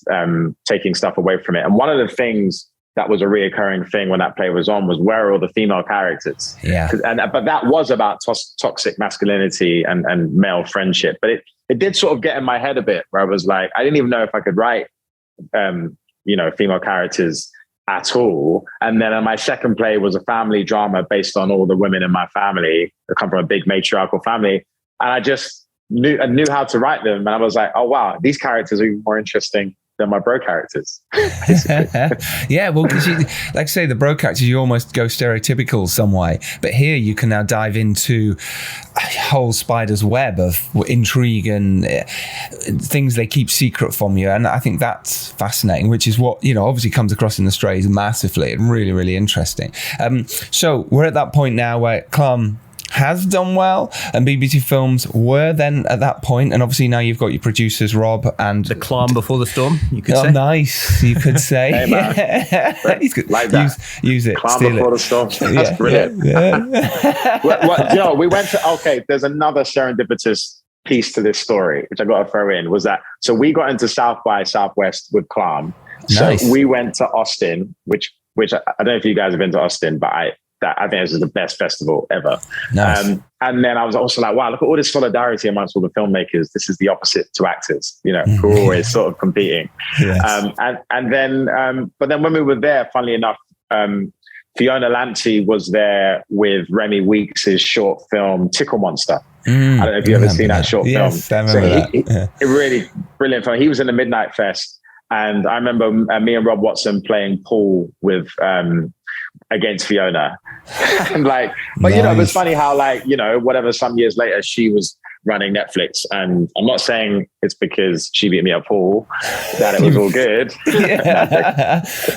taking stuff away from it. And one of the things that was a reoccurring thing when that play was on was, where are all the female characters? Yeah. But that was about toxic masculinity and male friendship. But it did sort of get in my head a bit, where I was like, I didn't even know if I could write, female characters at all. And then my second play was a family drama based on all the women in my family that come from a big matriarchal family. And I just knew how to write them. And I was like, oh, wow, these characters are even more interesting than my bro characters. Yeah, well, because like I say, the bro characters, you almost go stereotypical some way. But here you can now dive into a whole spider's web of intrigue and things they keep secret from you. And I think that's fascinating, which is what, obviously comes across in The Strays massively and really, really interesting. So we're at that point now where Clam has done well, and BBC Films were then at that point, and obviously now you've got your producers Rob and the calm before the storm. You could say. Nice, you could say. Hey, man. He's good. Like that. Use it. Calm before the storm. That's brilliant. We went to. There's another serendipitous piece to this story, which I got to throw in. Was that so? We got into South by Southwest with Clam. Nice. So we went to Austin, which I don't know if you guys have been to Austin, but I think this is the best festival ever. Nice. And then I was also like, wow, look at all this solidarity amongst all the filmmakers. This is the opposite to actors, who are always sort of competing. Yes. But then when we were there, funnily enough, Fiona Lancey was there with Remy Weeks' short film Tickle Monster. I don't know if you've ever seen that short film. Yes, I remember that. It really brilliant film. He was in the Midnight Fest. And I remember me and Rob Watson playing pool with against Fiona. And but it was funny how whatever, some years later she was running Netflix, and I'm not saying it's because she beat me at pool that it was all good.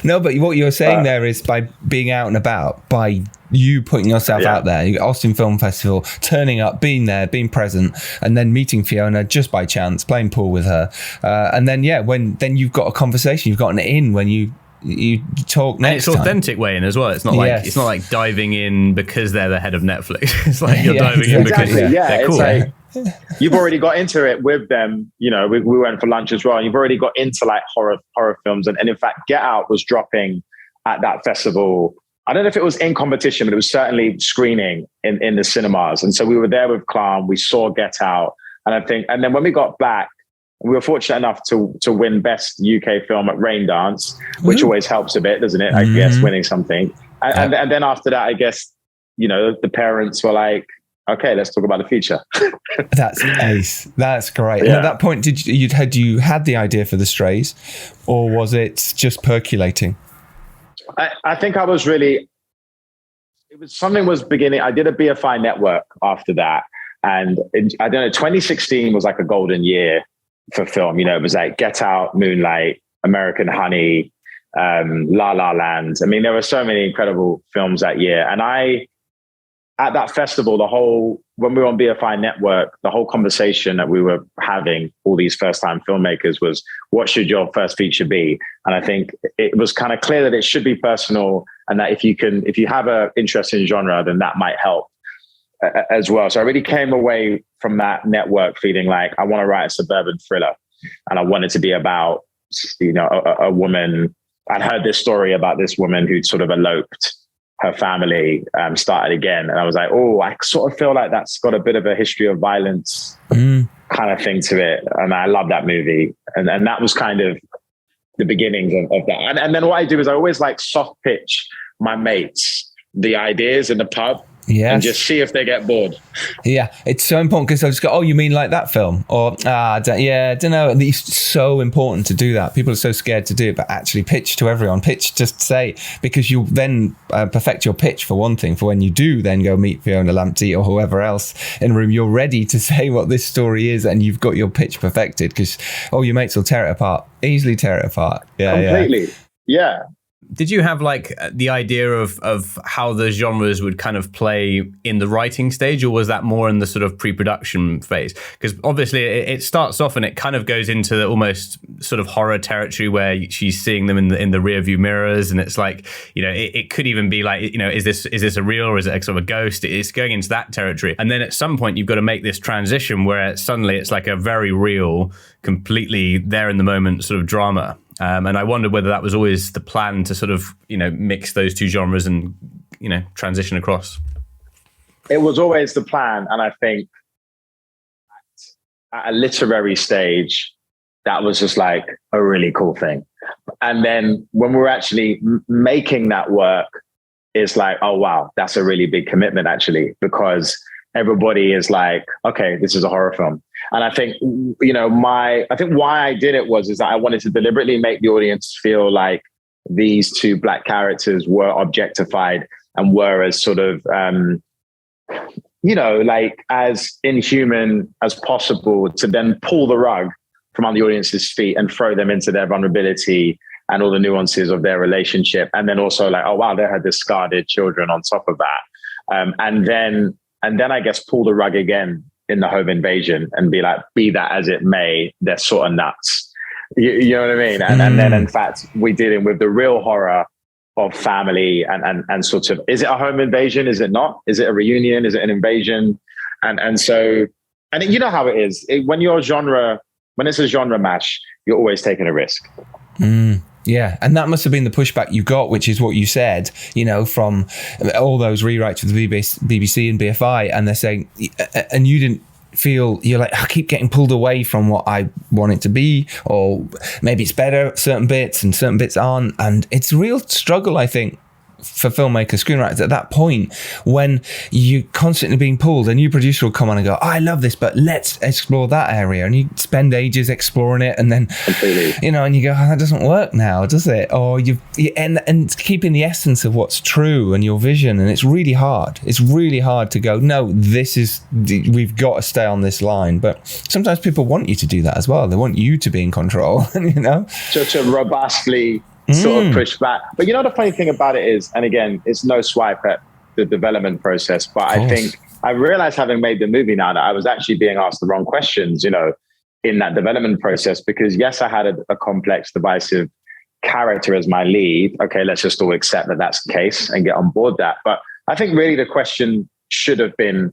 No, but what you're saying there is, by being out and about, by you putting yourself out there, you got Austin Film Festival, turning up, being there, being present, and then meeting Fiona just by chance, playing pool with her, and then then you've got a conversation, you've got an in when you talk next time. It's authentic way in as well. It's not like it's not like diving in because they're the head of Netflix. It's like you're diving in because they're cool. It's like, you've already got into it with them. We went for lunch as well. And you've already got into like horror films, and in fact, Get Out was dropping at that festival I don't know if it was in competition, but it was certainly screening in the cinemas. And so we were there with Clown. We saw Get Out. And then when we got back, we were fortunate enough to win Best UK Film at Rain Dance, which always helps a bit, doesn't it? I guess winning something. And then after that, I guess, the parents were like, okay, let's talk about the feature. That's ace. That's great. Yeah. And at that point, had you had the idea for The Strays, or was it just percolating? I think I was really, something was beginning. I did a BFI network after that. And I don't know, 2016 was like a golden year for film. It was like Get Out, Moonlight, American Honey, La La Land. I mean, there were so many incredible films that year. And at that festival, when we were on BFI Network, the whole conversation that we were having, all these first-time filmmakers, was what should your first feature be? And I think it was kind of clear that it should be personal, and that if you have an interest in genre, then that might help as well. So I really came away from that network feeling like I want to write a suburban thriller, and I want it to be about, a woman. I'd heard this story about this woman who'd sort of eloped. Her family started again. And I was like, I sort of feel like that's got a bit of a history of violence kind of thing to it. And I love that movie. And that was kind of the beginnings of that. And then what I do is I always like soft pitch my mates the ideas in the pub. Yes. And just see if they get bored. Yeah, it's so important, because they'll just go, you mean like that film? Or, I don't know. And it's so important to do that. People are so scared to do it, but actually pitch to everyone. Pitch, just say, because you'll then perfect your pitch for one thing. For when you do then go meet Fiona Lamptey or whoever else in the room, you're ready to say what this story is, and you've got your pitch perfected, because, your mates will tear it apart. Easily tear it apart. Yeah, completely. Yeah. Did you have like the idea of how the genres would kind of play in the writing stage, or was that more in the sort of pre-production phase? Because obviously it starts off and it kind of goes into the almost sort of horror territory where she's seeing them in the rear view mirrors, and it's like, it could even be like, is this a real, or is it sort of a ghost? It's going into that territory, and then at some point you've got to make this transition where suddenly it's like a very real, completely there in the moment sort of drama. And I wondered whether that was always the plan, to sort of, mix those two genres and, transition across. It was always the plan. And I think at a literary stage, that was just like a really cool thing. And then when we're actually making that work, it's like, oh, wow, that's a really big commitment, actually, because everybody is like, okay, this is a horror film. And I think, I think why I did it is that I wanted to deliberately make the audience feel like these two Black characters were objectified and were as sort of, like as inhuman as possible, to then pull the rug from under the audience's feet and throw them into their vulnerability and all the nuances of their relationship. And then also like, oh, wow, they had discarded children on top of that. And then I guess pull the rug again in the home invasion and be like, be that as it may, they're sort of nuts. You know what I mean? And then in fact, we did it with the real horror of family and sort of, is it a home invasion? Is it not? Is it a reunion? Is it an invasion? And so you know how it is. When it's a genre mash, you're always taking a risk. Yeah, and that must have been the pushback you got, which is what you said, from all those rewrites with the BBC and BFI, and they're saying, and you didn't feel, you're like, I keep getting pulled away from what I want it to be, or maybe it's better certain bits and certain bits aren't, and it's a real struggle, I think, for filmmakers, screenwriters at that point, when you're constantly being pulled. A new producer will come on and go, I love this, but let's explore that area, and you spend ages exploring it, and then and you go, that doesn't work now, does it? Or and keeping the essence of what's true and your vision, and it's really hard to go, no, we've got to stay on this line. But sometimes people want you to do that as well. They want you to be in control. To robustly sort of push back. But the funny thing about it is, and again, it's no swipe at the development process, but I think I realized, having made the movie now, that I was actually being asked the wrong questions, in that development process, because yes, I had a complex, divisive character as my lead. Okay, let's just all accept that that's the case and get on board that. But I think really the question should have been,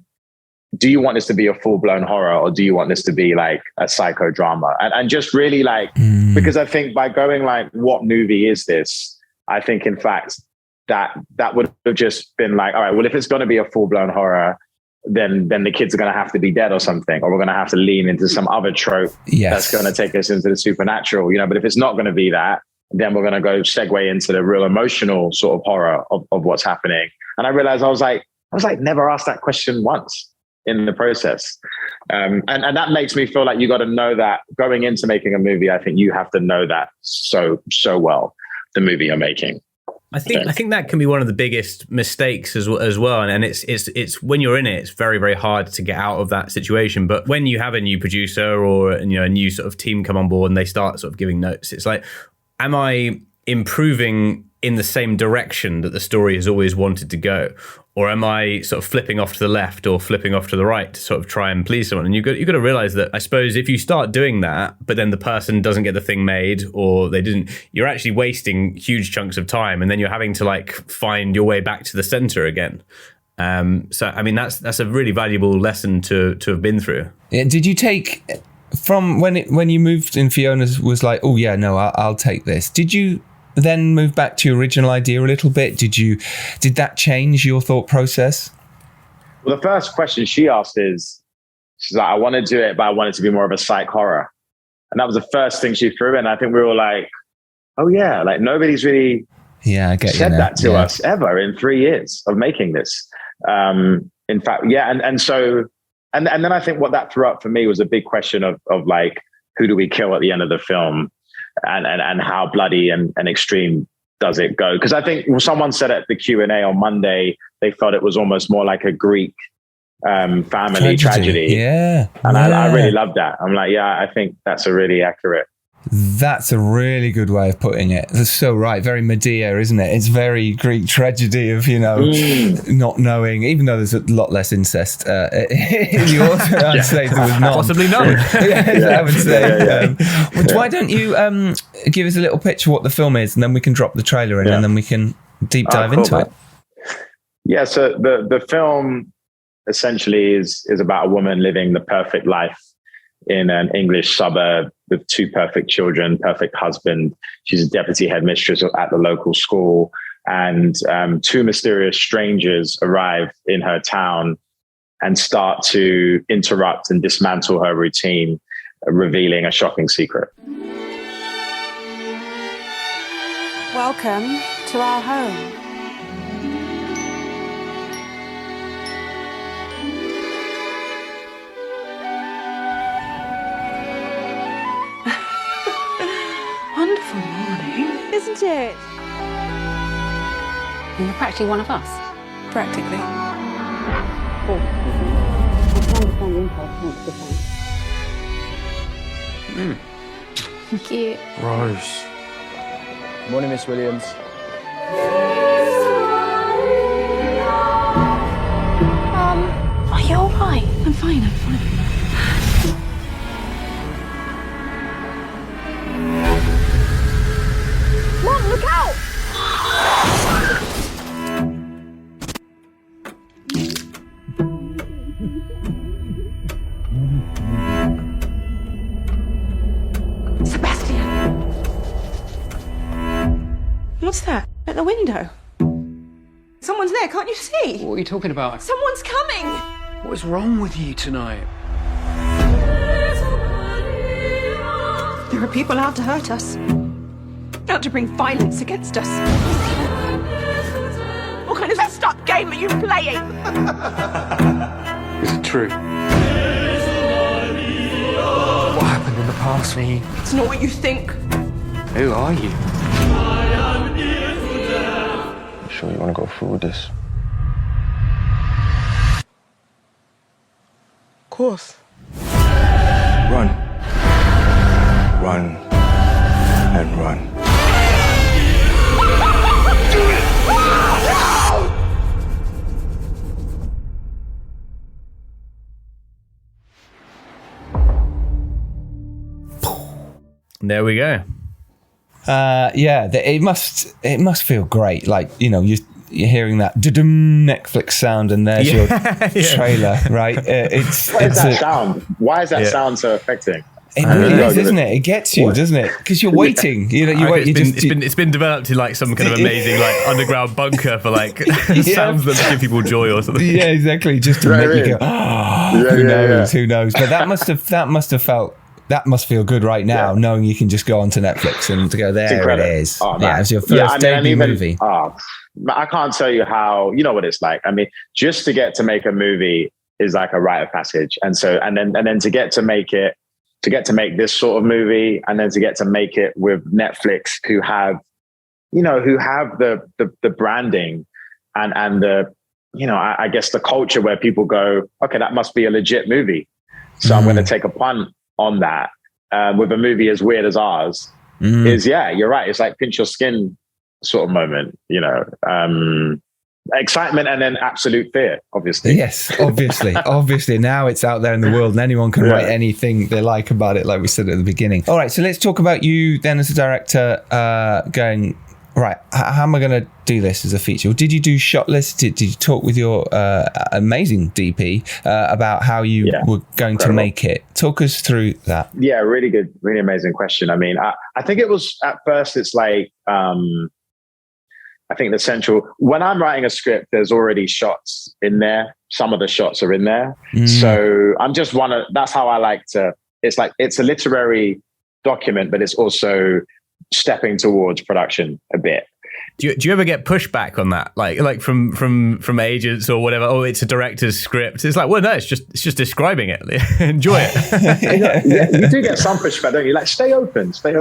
do you want this to be a full-blown horror, or do you want this to be like a psychodrama? And just really like, because I think by going like, what movie is this? I think in fact, that would have just been like, all right, well, if it's going to be a full-blown horror, then the kids are going to have to be dead or something, or we're going to have to lean into some other trope that's going to take us into the supernatural, but if it's not going to be that, then we're going to go segue into the real emotional sort of horror of what's happening. And I realized I was like never asked that question once in the process. And that makes me feel like you got to know that going into making a movie. I think you have to know that so well, the movie you're making. I think that can be one of the biggest mistakes as well. And it's when you're in it, it's very, very hard to get out of that situation. But when you have a new producer or a new sort of team come on board and they start sort of giving notes, it's like, am I improving in the same direction that the story has always wanted to go? Or am I sort of flipping off to the left or flipping off to the right to sort of try and please someone? And you've got to realize that, I suppose, if you start doing that, but then the person doesn't get the thing made or they didn't, you're actually wasting huge chunks of time. And then you're having to like find your way back to the center again. So, I mean, that's a really valuable lesson to have been through. Yeah, did you take from when you moved and Fiona was like, oh yeah, no, I'll take this. Did you then move back to your original idea a little bit? Did that change your thought process? Well, the first question she asked she's like, I want to do it, but I want it to be more of a psych horror. And that was the first thing she threw in. I think we were like, oh yeah, like nobody's really said that to us ever in 3 years of making this. In fact, yeah. And so, and then I think what that threw up for me was a big question of like, who do we kill at the end of the film? And how bloody and extreme does it go? Because I think someone said at the Q&A on Monday, they thought it was almost more like a Greek family tragedy. Yeah. And I really love that. I'm like, yeah, I think that's a really accurate. That's a really good way of putting it. That's so right. Very Medea, isn't it? It's very Greek tragedy of, not knowing, even though there's a lot less incest in yours. I'd say there was not. Possibly none. I would say. Why don't you give us a little picture of what the film is, and then we can drop the trailer in, and then we can deep dive into it. Yeah, so the film essentially is about a woman living the perfect life in an English suburb with 2 perfect children, perfect husband. She's a deputy headmistress at the local school. And 2 mysterious strangers arrive in her town and start to interrupt and dismantle her routine, revealing a shocking secret. Welcome to our home. Wonderful morning, isn't it? You're practically one of us. Practically. Thank you. Rose. Morning, Miss Williams. Are you all right? I'm fine. Mom, look out! Sebastian! What's that? At the window? Someone's there, can't you see? What are you talking about? Someone's coming! What is wrong with you tonight? There are people out to hurt us. Out to bring violence against us. What kind of messed up game are you playing? Is it true? What happened in the past, me? It's not what you think. Who are you? You sure you want to go through with this? Of course. Run. Run. And run. There we go. It must feel great. Like, you're hearing that Netflix sound, and there's your trailer, right? Why is that sound so affecting? It really is, isn't it? It gets you, doesn't it? Because you're waiting. You wait. It's been developed in like some kind of amazing like underground bunker for like sounds that give people joy or something. Yeah, exactly. Just to make you go, who knows? But that must feel good right now, knowing you can just go onto Netflix and to go, there it is. Oh, yeah, it's your first debut movie. I can't tell you how, you know what it's like. I mean, just to get to make a movie is like a rite of passage. And then to get to make this sort of movie, and then to get to make it with Netflix, who have the branding and the, I guess the culture where people go, okay, that must be a legit movie. So I'm going to take a punt on that with a movie as weird as ours. You're right. It's like pinch your skin sort of moment, excitement and then absolute fear, obviously. Yes, obviously. Now it's out there in the world and anyone can write anything they like about it, like we said at the beginning. All right, so let's talk about you then as a director going, right, how am I going to do this as a feature? Did you do shot lists? Did you talk with your amazing DP about how you were going to make it? Talk us through that. Yeah, really good, really amazing question. I mean, I think it was, at first, it's like, I think the central, when I'm writing a script, there's already shots in there. Some of the shots are in there. So I'm just that's how I like to, it's like, it's a literary document, but it's also stepping towards production a bit. Do you ever get pushback on that, like from agents or whatever? Oh, it's a director's script. It's like, well, no, it's just describing it. Enjoy it. You do get some pushback, don't you? Like, stay open. But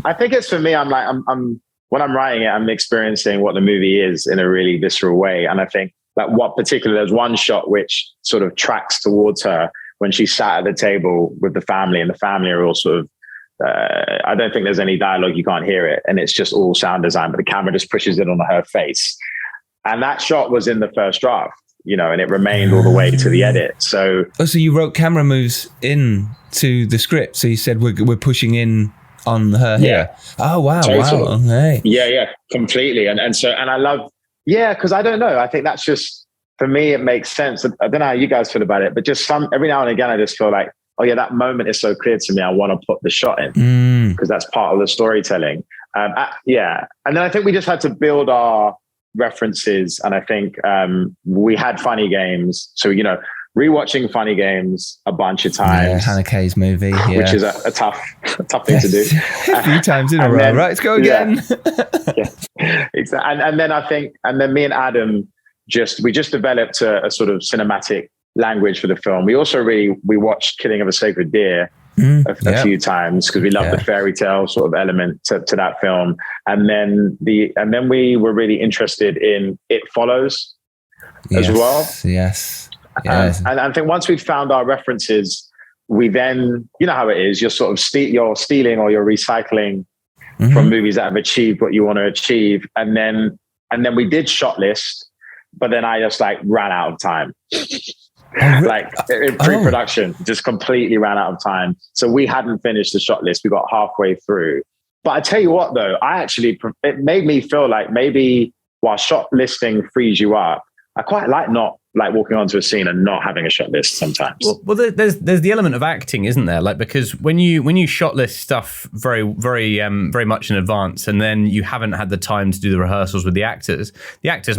I think it's, for me, I'm like, I'm when I'm writing it, I'm experiencing what the movie is in a really visceral way. And I think like there's one shot which sort of tracks towards her when she sat at the table with the family, and the family are all sort of, I don't think there's any dialogue, you can't hear it. And it's just all sound design, but the camera just pushes it on her face. And that shot was in the first draft, and it remained all the way to the edit. So you wrote camera moves in to the script. So you said we're pushing in on her here. Oh, wow. Totally. Wow. Okay. Yeah, completely. And I love, because I don't know. I think that's just, for me, it makes sense. I don't know how you guys feel about it, but just every now and again, I just feel like, oh yeah, that moment is so clear to me. I want to put the shot in because that's part of the storytelling. And then I think we just had to build our references. And I think we had Funny Games. So, rewatching Funny Games a bunch of times. Yeah, Hannah Kay's movie. Yeah. Which is a tough thing to do. A few times in a row, right? Let's go again. Exactly. And then me and Adam we just developed a sort of cinematic language for the film. We also we watched Killing of a Sacred Deer a few times because we love the fairy tale sort of element to that film. And then we were really interested in It Follows as well. Yes. And I think once we've found our references, we then, you know how it is, you're sort of you're stealing or you're recycling from movies that have achieved what you want to achieve. And then we did shot list, but then I just like ran out of time. Like in pre-production, just completely ran out of time. So we hadn't finished the shot list. We got halfway through. But I tell you what, though, it made me feel like maybe while shot listing frees you up, I quite not like walking onto a scene and not having a shot list sometimes. Well, there's the element of acting, isn't there? Like, because when you shot list stuff very, very, very much in advance, and then you haven't had the time to do the rehearsals with the actors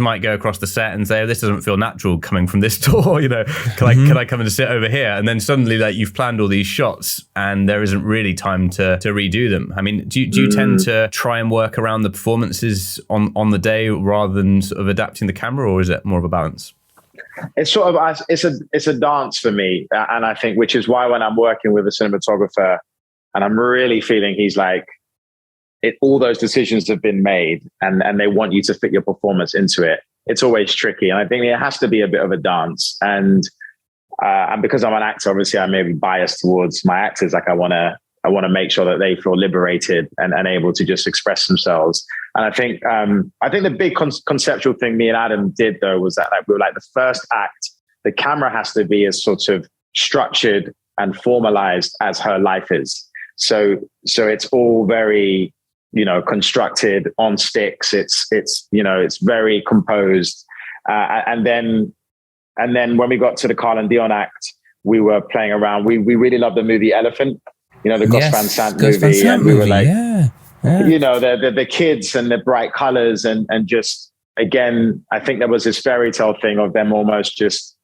might go across the set and say, oh, this doesn't feel natural coming from this door, can I come and sit over here? And then suddenly, like, you've planned all these shots and there isn't really time to redo them. I mean, do you tend to try and work around the performances on the day rather than sort of adapting the camera, or is it more of a balance? It's sort of, it's a dance for me. And I think, which is why when I'm working with a cinematographer and I'm really feeling he's like, all those decisions have been made and they want you to fit your performance into it. It's always tricky. And I think it has to be a bit of a dance. And because I'm an actor, obviously I may be biased towards my actors. Like I want to make sure that they feel liberated and able to just express themselves. And I think the big conceptual thing me and Adam did, though, was that we were like, the first act, the camera has to be as sort of structured and formalized as her life is. So it's all very, constructed on sticks. It's very composed. And then when we got to the Carl and Dion act, we were playing around. We really loved the movie Elephant, you know, the Gus Van Sant Gus Van movie. Sant And we were movie, like, yeah. you know, the kids and the bright colors and just, again, I think there was this fairy tale thing of them almost just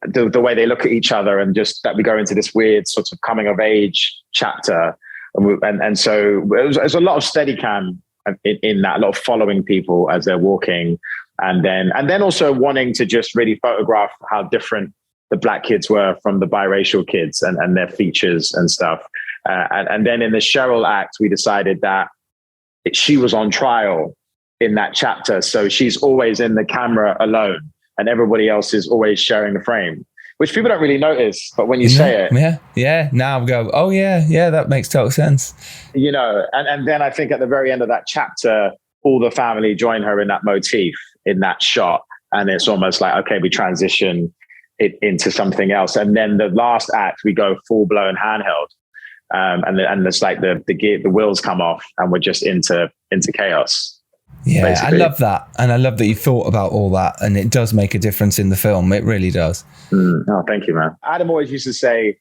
the way they look at each other, and just that we go into this weird sort of coming of age chapter. And so it was a lot of Steadicam in that, a lot of following people as they're walking. And then also wanting to just really photograph how different the Black kids were from the biracial kids and their features and stuff. And then in the Cheryl act, we decided that she was on trial in that chapter. So she's always in the camera alone and everybody else is always sharing the frame, which people don't really notice. But when you say it. Yeah. Now I go, oh yeah, that makes total sense. You know, and then I think at the very end of that chapter, all the family join her in that motif, in that shot. And it's almost like, okay, we transition it into something else. And then the last act, we go full blown handheld. And it's like the wheels come off and we're just into chaos. Yeah, basically. I love that. And I love that you thought about all that, and it does make a difference in the film. It really does. Oh, thank you, man. Adam always used to say,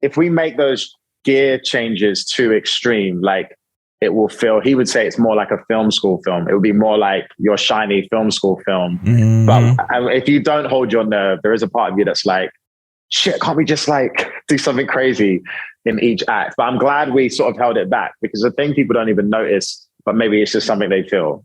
if we make those gear changes too extreme, like it will feel, he would say it's more like a film school film. It would be more like your shiny film school film. Mm-hmm. But if you don't hold your nerve, there is a part of you that's like, shit, can't we just like do something crazy in each act? But I'm glad we sort of held it back, because the thing people don't even notice, but maybe it's just something they feel.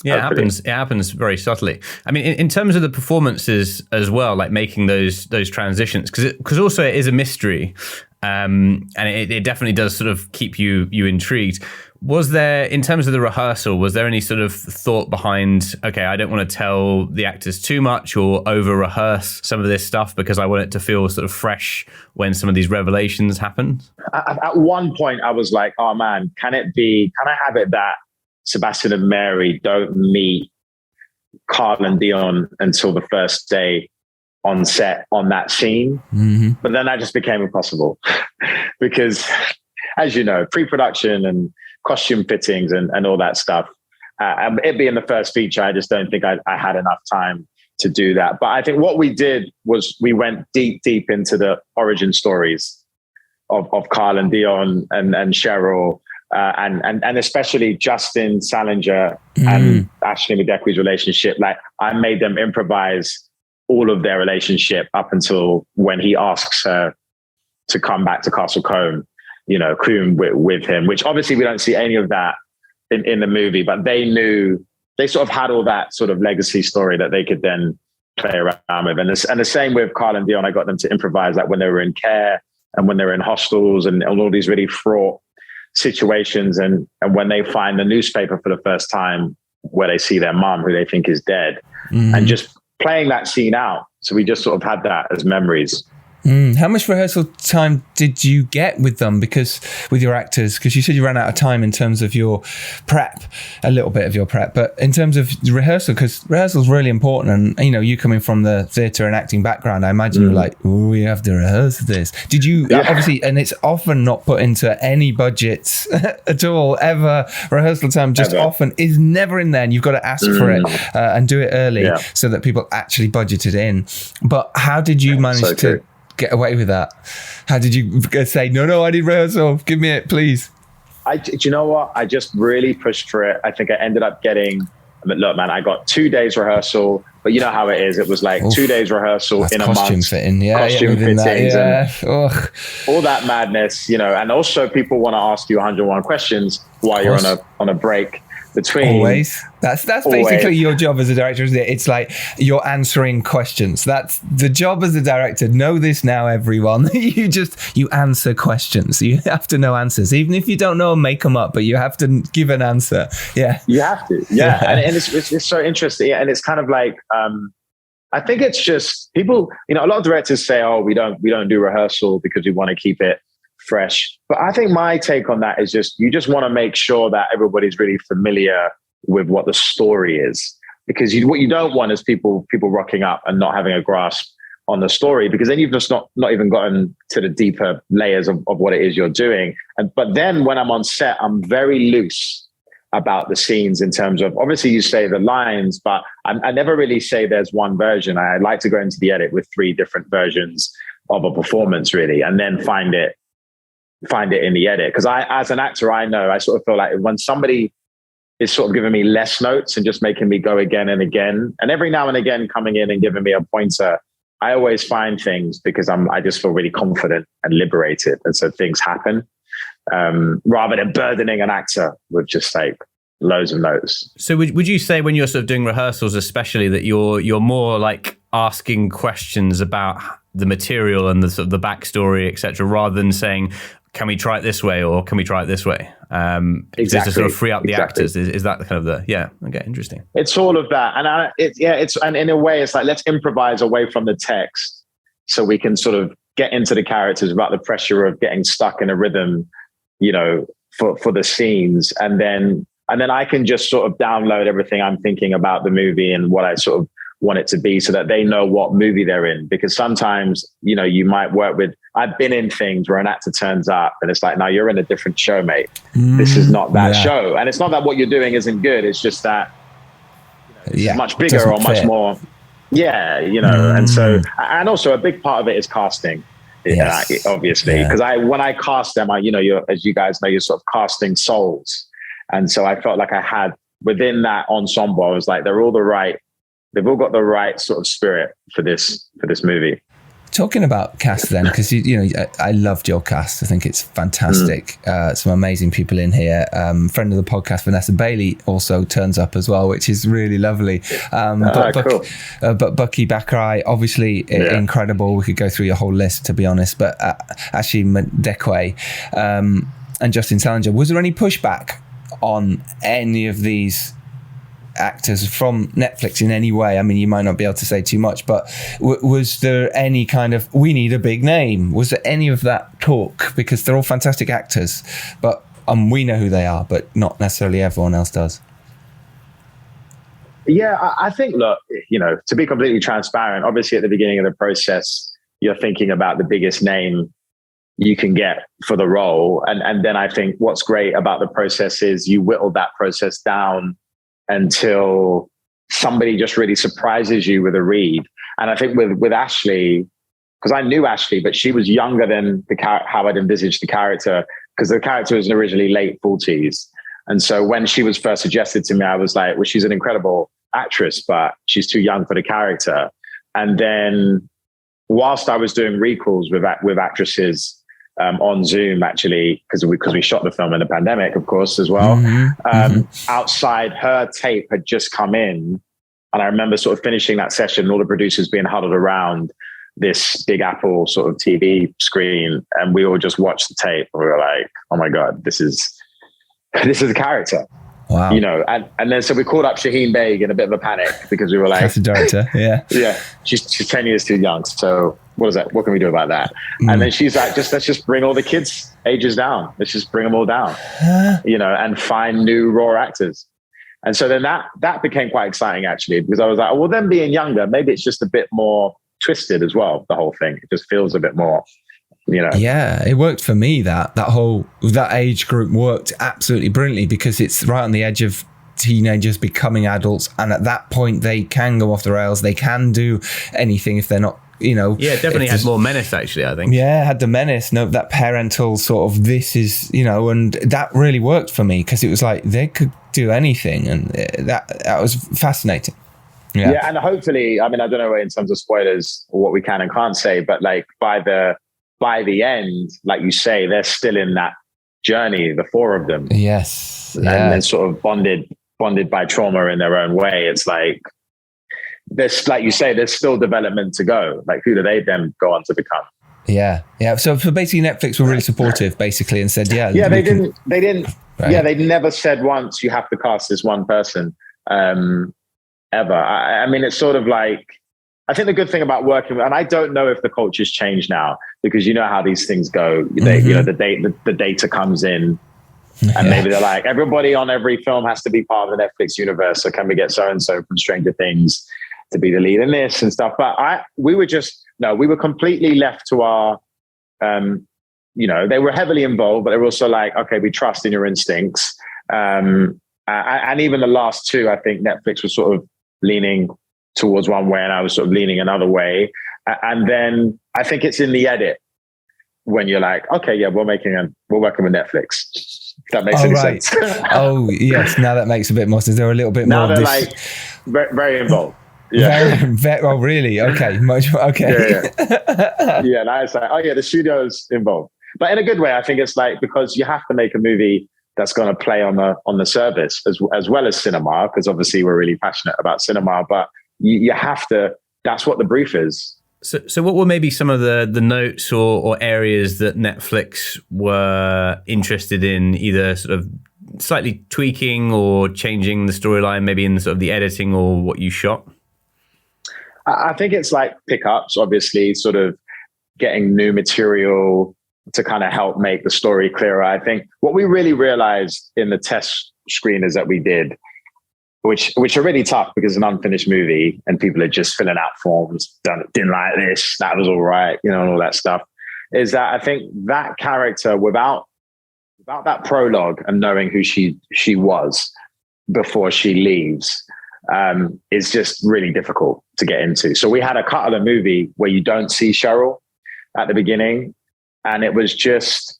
Yeah, it happens very subtly. I mean, in terms of the performances as well, like making those transitions, because also it is a mystery, and it definitely does sort of keep you intrigued. Was there, in terms of the rehearsal, was there any sort of thought behind, okay, I don't want to tell the actors too much or over rehearse some of this stuff because I want it to feel sort of fresh when some of these revelations happen? At one point I was like, oh man, can I have it that Sebastian and Mary don't meet Carl and Dion until the first day on set on that scene? Mm-hmm. But then that just became impossible because, as you know, pre-production and costume fittings and all that stuff. And it being the first feature, I just don't think I had enough time to do that. But I think what we did was we went deep into the origin stories of Carl and Dion and Cheryl, and especially Justin Salinger and Ashley Madekwi's relationship. Like, I made them improvise all of their relationship up until when he asks her to come back to Castle Combe, you know, croon with him, which obviously we don't see any of that in the movie, but they sort of had all that sort of legacy story that they could then play around with. And the same with Carl and Dion, I got them to improvise that when they were in care and when they were in hostels and all these really fraught situations. And when they find the newspaper for the first time where they see their mom, who they think is dead, and just playing that scene out. So we just sort of had that as memories. How much rehearsal time did you get with them? Because with your actors, because you said you ran out of time in terms of your prep, a little bit of your prep, but in terms of rehearsal, because rehearsal is really important. And, you know, you coming from the theatre and acting background, I imagine you're like, oh, we have to rehearse this. Did you, obviously, and it's often not put into any budgets at all, ever. Rehearsal time just often is never in there, and you've got to ask for it and do it early so that people actually budget it in. But how did you manage to get away with that? How did you say, no, I need rehearsal, give me it, please? Do you know what? I just really pushed for it. I think I ended up getting, look, man, I got 2 days rehearsal, but you know how it is. It was like 2 days rehearsal in a month. Costume fittings, and all that madness, you know. And also people want to ask you 101 questions while you're on a break between. Always. That's basically your job as a director, isn't it? It's like you're answering questions. That's the job as a director. Know this now, everyone. you answer questions. You have to know answers. Even if you don't know them, make them up, but you have to give an answer. Yeah. You have to. Yeah. And it's so interesting. And it's kind of like, I think it's just people, you know, a lot of directors say, oh, we don't do rehearsal because we want to keep it fresh. But I think my take on that is just, you just want to make sure that everybody's really familiar with what the story is, because what you don't want is people rocking up and not having a grasp on the story, because then you've just not even gotten to the deeper layers of what it is you're doing. But then when I'm on set, I'm very loose about the scenes in terms of, obviously you say the lines, but I never really say there's one version. I like to go into the edit with 3 different versions of a performance, really, and then find it in the edit. Because as an actor, I know I sort of feel like when somebody is sort of giving me less notes and just making me go again and again, and every now and again coming in and giving me a pointer, I always find things because I just feel really confident and liberated, and so things happen rather than burdening an actor with just like loads of notes. So would you say when you're sort of doing rehearsals, especially, that you're more like asking questions about the material and the sort of the backstory, etc., rather than saying, can we try it this way or can we try it this way? Exactly. Just to sort of free up the actors. Is that the kind of the, yeah, okay, interesting. It's all of that. And and in a way, it's like, let's improvise away from the text so we can sort of get into the characters without the pressure of getting stuck in a rhythm, you know, for the scenes. And then I can just sort of download everything I'm thinking about the movie and what I sort of want it to be, so that they know what movie they're in. Because sometimes, you know, you might work with, I've been in things where an actor turns up and it's like, no, you're in a different show, mate. This is not that show. And it's not that what you're doing isn't good. It's just that, you know, it's much bigger or much more. Yeah, you know, and so, and also a big part of it is casting. Yes. Obviously, because when I cast them, as you guys know, you're sort of casting souls. And so I felt like I had within that ensemble, I was like, they've all got the right sort of spirit for this movie. Talking about cast then, because you know, I loved your cast. I think it's fantastic. Some amazing people in here. Friend of the podcast, Vanessa Bailey, also turns up as well, which is really lovely. Cool. But Bucky Bakrai, obviously incredible. We could go through your whole list, to be honest. But Ashi Madekwe and Justin Salinger. Was there any pushback on any of these actors from Netflix in any way? I mean, you might not be able to say too much, but was there any kind of, we need a big name? Was there any of that talk? Because they're all fantastic actors, but we know who they are, but not necessarily everyone else does. Yeah, I think, look, you know, to be completely transparent, obviously at the beginning of the process, you're thinking about the biggest name you can get for the role. And then I think what's great about the process is you whittle that process down until somebody just really surprises you with a read. And I think with Ashley, because I knew Ashley, but she was younger than how I'd envisaged the character, because the character was originally late 40s. And so when she was first suggested to me, I was like, well, she's an incredible actress, but she's too young for the character. And then whilst I was doing recalls with actresses on Zoom, actually, because we shot the film in the pandemic, of course, as well. Outside, her tape had just come in. And I remember sort of finishing that session, all the producers being huddled around this Big Apple sort of TV screen. And we all just watched the tape. And we were like, oh my God, this is a character. Wow. You know, and then so we called up Shaheen Baig in a bit of a panic, because we were like, that's the director. Yeah. She's 10 years too young. So what is that? What can we do about that? And then she's like, let's just bring all the kids' ages down. Let's just bring them all down, you know, and find new raw actors. And so then that became quite exciting, actually, because I was like, well, them being younger, maybe it's just a bit more twisted as well. The whole thing, it just feels a bit more, you know. Yeah, it worked for me. That age group worked absolutely brilliantly, because it's right on the edge of teenagers becoming adults, and at that point they can go off the rails. They can do anything if they're not, you know. Yeah, it definitely had more menace, actually, I think. Yeah, it had the menace. No, that parental sort of, this is, you know, and that really worked for me, because it was like they could do anything, and that was fascinating. Yeah, and hopefully, I mean, I don't know in terms of spoilers or what we can and can't say, but like by the end, like you say, they're still in that journey, the four of them. Yes. And then sort of bonded by trauma in their own way. It's like, there's, like you say, there's still development to go. Like, who do they then go on to become? Yeah. So basically Netflix were really supportive, basically, and said, they didn't, right. Yeah, they never said once you have to cast this one person, ever. I mean, it's sort of like, I think the good thing about working with, and I don't know if the culture's changed now, because you know how these things go. They, you know, the data comes in, and maybe they're like, everybody on every film has to be part of the Netflix universe. So can we get so-and-so from Stranger Things to be the lead in this and stuff? But we were completely left to our, you know, they were heavily involved, but they were also like, okay, we trust in your instincts. And even the last two, I think Netflix was sort of leaning towards one way and I was sort of leaning another way. And then I think it's in the edit when you're like, okay, yeah, we're working with Netflix. If that makes any sense. Oh, yes. Now that makes a bit more sense. They're a little bit now more. They're like very involved. Yeah. Oh, really? Okay. Okay. Yeah. Now it's like, oh yeah, the studio's involved, but in a good way. I think it's like, because you have to make a movie that's going to play on the service as well as cinema, because obviously we're really passionate about cinema, but you have to, that's what the brief is. So what were maybe some of the notes or areas that Netflix were interested in, either sort of slightly tweaking or changing the storyline, maybe in sort of the editing or what you shot? I think it's like pickups, obviously, sort of getting new material to kind of help make the story clearer. I think what we really realized in the test screeners that we did, which are really tough because it's an unfinished movie and people are just filling out forms, didn't like this, that was all right, and all that stuff, is that I think that character, without that prologue and knowing who she was before she leaves, is just really difficult to get into. So we had a cut of the movie where you don't see Cheryl at the beginning, and it was just,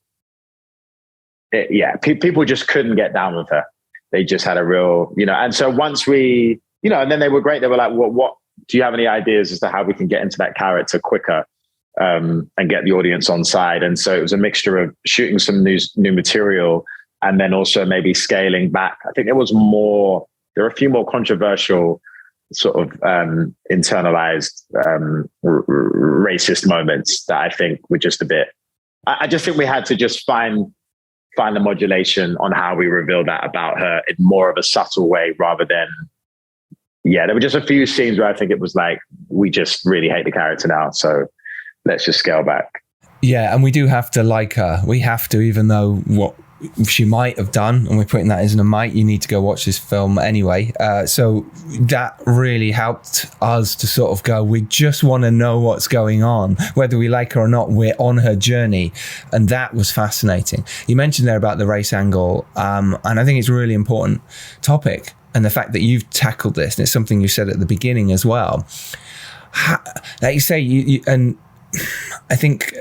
people just couldn't get down with her. They just had a real, and so once we, and then they were great. They were like, well, what, do you have any ideas as to how we can get into that character quicker and get the audience on side? And so it was a mixture of shooting some new material and then also maybe scaling back. I think there were a few more controversial sort of internalized racist moments that I think were just a bit, I just think we had to just find the modulation on how we reveal that about her in more of a subtle way rather than, there were just a few scenes where I think it was like, we just really hate the character now, so let's just scale back. Yeah, and we do have to like her. We have to, even though what she might have done, and we're putting that as in a might, you need to go watch this film anyway. So that really helped us to sort of go, we just want to know what's going on. Whether we like her or not, we're on her journey. And that was fascinating. You mentioned there about the race angle, and I think it's a really important topic. And the fact that you've tackled this, and it's something you said at the beginning as well. Like you say, and I think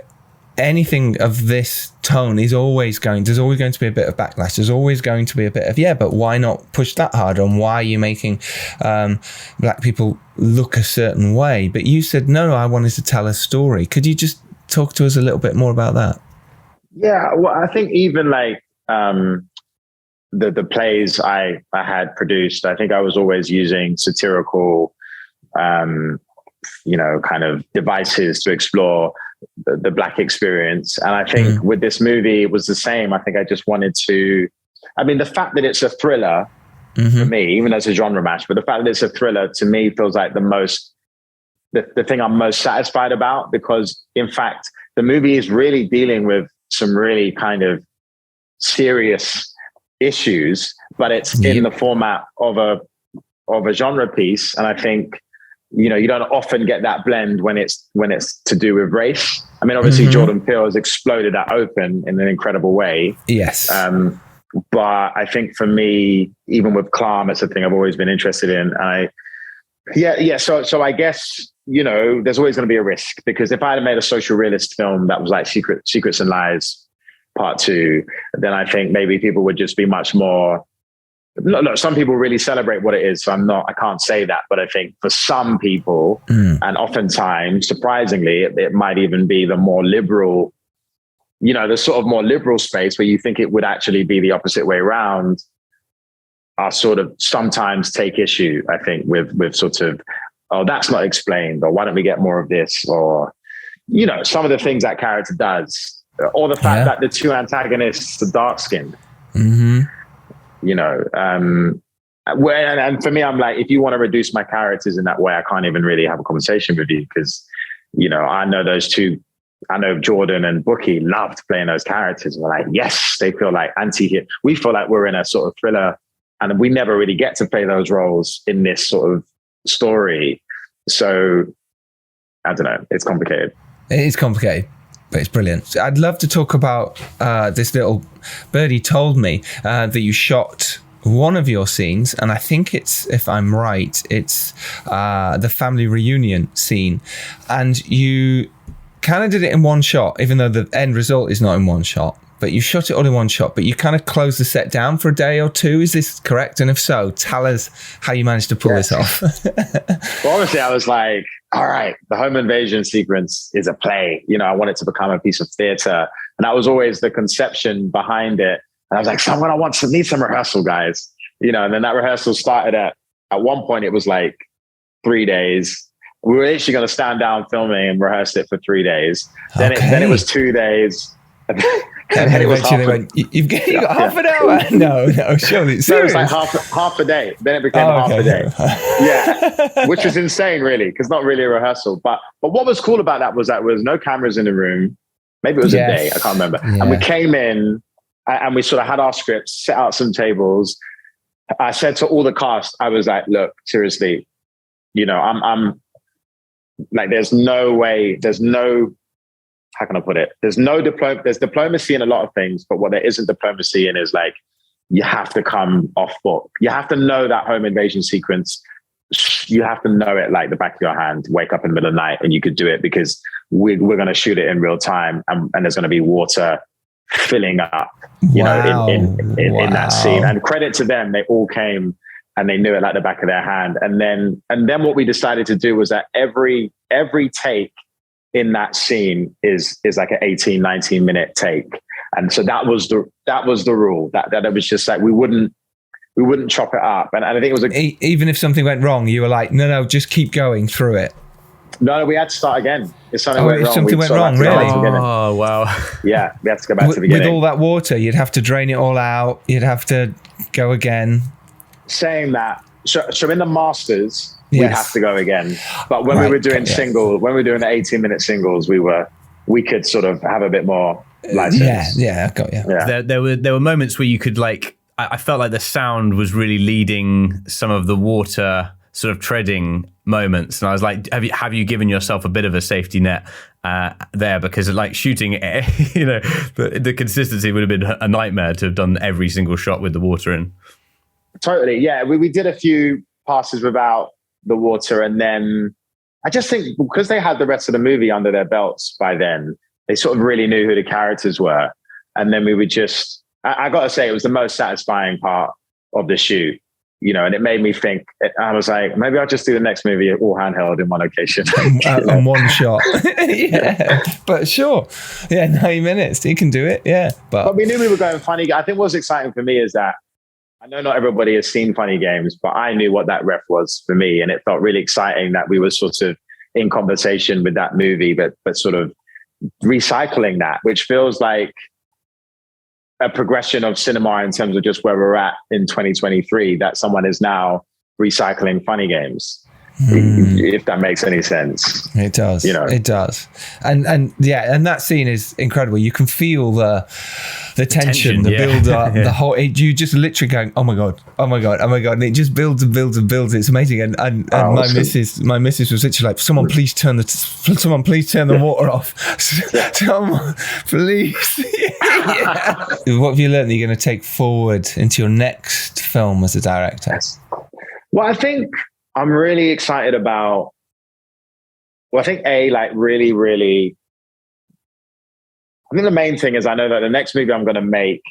anything of this tone is there's always going to be a bit of backlash. There's always going to be a bit of, but why not push that harder? And why are you making black people look a certain way? But you said, no, I wanted to tell a story. Could you just talk to us a little bit more about that? Yeah, well, I think even like the plays I had produced, I think I was always using satirical, kind of devices to explore the Black experience. And I think with this movie, it was the same. I think I just wanted to, the fact that it's a thriller for me, even though it's a genre match, but the fact that it's a thriller to me feels like the thing I'm most satisfied about, because in fact, the movie is really dealing with some really kind of serious issues, but it's in the format of a genre piece. And I think, you don't often get that blend when it's to do with race. Obviously Jordan Peele has exploded that open in an incredible way. Yes. But I think for me, even with Clam, it's a thing I've always been interested in. So I guess, there's always going to be a risk, because if I had made a social realist film that was like Secrets and Lies Part 2, then I think maybe people would just be much more. No, some people really celebrate what it is. So I can't say that. But I think for some people, and oftentimes, surprisingly, it might even be the more liberal, the sort of more liberal space where you think it would actually be the opposite way around, are sort of sometimes take issue, I think, with sort of, oh, that's not explained, or why don't we get more of this? Or, some of the things that character does, or the fact that the two antagonists are dark-skinned. And for me, I'm like, if you want to reduce my characters in that way, I can't even really have a conversation with you, because, I know those two, I know Jordan and Bookie loved playing those characters. We're like, yes, they feel like anti-hero. We feel like we're in a sort of thriller, and we never really get to play those roles in this sort of story. So I don't know. It's complicated. It is complicated, but it's brilliant. I'd love to talk about this little birdie told me that you shot one of your scenes, and I think it's, if I'm right, it's the family reunion scene, and you kind of did it in one shot, even though the end result is not in one shot, but you shot it all in one shot, but you kind of closed the set down for a day or two. Is this correct? And if so, tell us how you managed to pull this off. Well, obviously I was like, all right, the home invasion sequence is a play. You know, I want it to become a piece of theater. And that was always the conception behind it. And I was like, someone need some rehearsal, guys. You know, and then that rehearsal started at one point, it was like 3 days. We were actually going to stand down filming and rehearse it for 3 days. Then it was 2 days. And then it was you've got half an hour. No, surely. So it was like half a day. Then it became half a day. Yeah, which was insane, really, because not really a rehearsal. But what was cool about that was no cameras in the room. Maybe it was a day. I can't remember. Yeah. And we came in and we sort of had our scripts, set out some tables. I said to all the cast, I was like, look, seriously, you know, I'm like, there's no way, how can I put it? There's diplomacy in a lot of things, but what there isn't diplomacy in is like, you have to come off book. You have to know that home invasion sequence. You have to know it like the back of your hand, wake up in the middle of the night and you could do it because we're going to shoot it in real time and there's going to be water filling up, you know, in that scene. And credit to them, they all came and they knew it like the back of their hand. And then what we decided to do was that every take in that scene is like an 18, 19 minute take. And so that was the rule, that it was just like, we wouldn't chop it up. And I think it was even if something went wrong, you were like, no, just keep going through it. No, we had to start again. If something went wrong, really? Oh, wow. Yeah, we had to go back to the beginning. With all that water, you'd have to drain it all out. You'd have to go again. Saying that, so in the masters, we have to go again. But when we were doing when we were doing the 18-minute singles, we could sort of have a bit more license. Yeah, I got you. Yeah. There were moments where you could like, I felt like the sound was really leading some of the water sort of treading moments, and I was like, have you given yourself a bit of a safety net there? Because like shooting, you know, the consistency would have been a nightmare to have done every single shot with the water in. Totally, yeah. We did a few passes without the water, and then I just think because they had the rest of the movie under their belts by then, they sort of really knew who the characters were. And then we would just, I got to say, it was the most satisfying part of the shoot. You know, and it made me think, I was like, maybe I'll just do the next movie all handheld in one location. On one shot. Yeah. But sure. Yeah, 90 minutes. You can do it. Yeah. But we knew we were going funny. I think what's exciting for me is that I know not everybody has seen Funny Games, but I knew what that ref was for me. And it felt really exciting that we were sort of in conversation with that movie, but sort of recycling that, which feels like a progression of cinema in terms of just where we're at in 2023, that someone is now recycling Funny Games, if that makes any sense. It does. You know, it does. And that scene is incredible. You can feel the tension, the build up, the whole. You just literally going, oh my god, and it just builds and builds and builds. It's amazing. And my missus was literally like, someone please turn the water off. Someone please. Yeah. What have you learned that you're going to take forward into your next film as a director? Well, I think I'm really excited about, I think really, I think the main thing is I know that the next movie I'm going to make,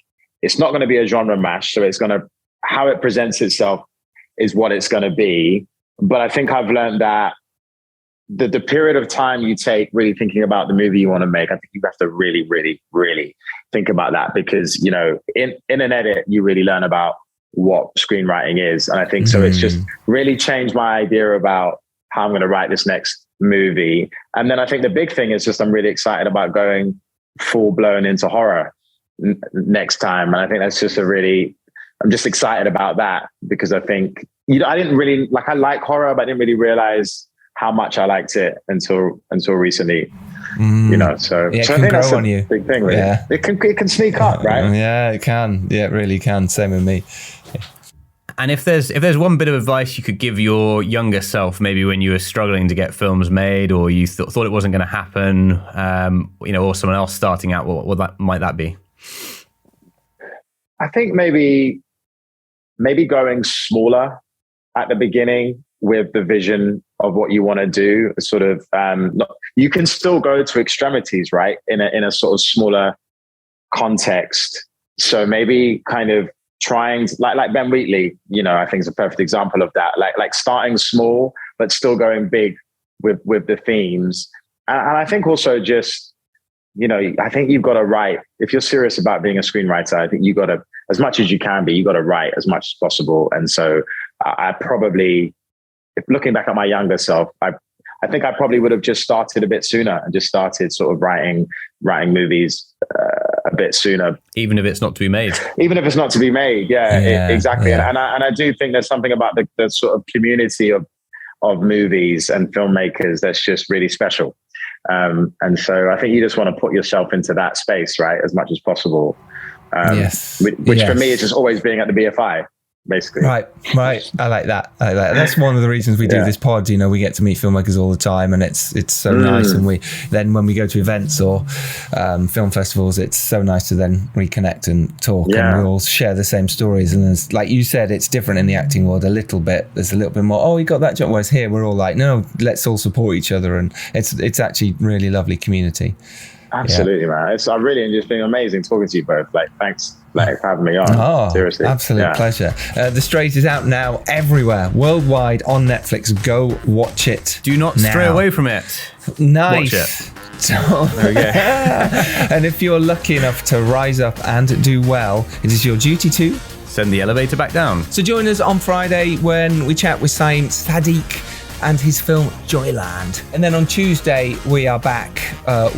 it's not going to be a genre mash. So it's going to, how it presents itself is what it's going to be. But I think I've learned that the period of time you take really thinking about the movie you want to make, I think you have to really, really, really think about that, because, you know, in an edit, you really learn about what screenwriting is. And I think so it's just really changed my idea about how I'm going to write this next movie. And then I think the big thing is just I'm really excited about going full blown into horror next time. And I think that's just I'm just excited about that, because I think, you know, I didn't really I like horror, but I didn't really realize how much I liked it until recently. You know, so it so can I think grow that's on you. Big thing, really. Yeah. It can sneak up, right? Yeah, it can. Yeah, it really can. Same with me. And if there's one bit of advice you could give your younger self, maybe when you were struggling to get films made, or you thought it wasn't going to happen, you know, or someone else starting out, what might that be? I think maybe maybe going smaller at the beginning with the vision of what you want to do. Sort of, you can still go to extremities, right? In a sort of smaller context. So maybe kind of trying to, like Ben Wheatley, I think is a perfect example of that. Like starting small, but still going big with the themes. And I think also just, I think you've got to write. If you're serious about being a screenwriter, I think you got to, as much as you can be, you got to write as much as possible. And so I probably, if looking back at my younger self, I think I probably would have just started a bit sooner and just started sort of writing movies a bit sooner. Even if it's not to be made. Even if it's not to be made. Yeah, exactly. Yeah. And I do think there's something about the sort of community of movies and filmmakers that's just really special. And so I think you just want to put yourself into that space, right, as much as possible. Which for me is just always being at the BFI, basically. Right. I like that. That's one of the reasons we do this pod. We get to meet filmmakers all the time, and it's so nice. And when we go to events or film festivals, it's so nice to then reconnect and talk, and we all share the same stories. And there's, like you said, it's different in the acting world a little bit. There's a little bit more, oh, you got that job. Whereas here, we're all like, no, let's all support each other, and it's actually really lovely community. Absolutely, man. It's just been amazing talking to you both. Like, thanks for having me on. Oh, seriously. Absolute pleasure. The Straight is out now everywhere, worldwide, on Netflix. Go watch it. Do not stray away from it. Nice. Watch it. There we go. And if you're lucky enough to rise up and do well, it is your duty to send the elevator back down. So join us on Friday when we chat with Saeem Sadiq and his film Joyland. And then on Tuesday, we are back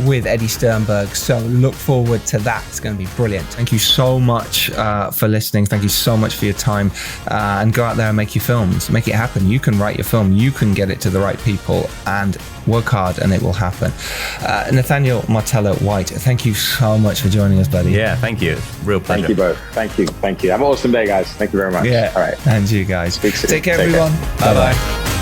with Eddie Sternberg. So look forward to that. It's going to be brilliant. Thank you so much for listening. Thank you so much for your time. And go out there and make your films. Make it happen. You can write your film. You can get it to the right people, and work hard and it will happen. Nathaniel Martello-White, thank you so much for joining us, buddy. Yeah, thank you. Real pleasure. Thank you both. Thank you. Have an awesome day, guys. Thank you very much. Yeah, all right. And you guys. Speak soon. Take care, everyone. Bye-bye.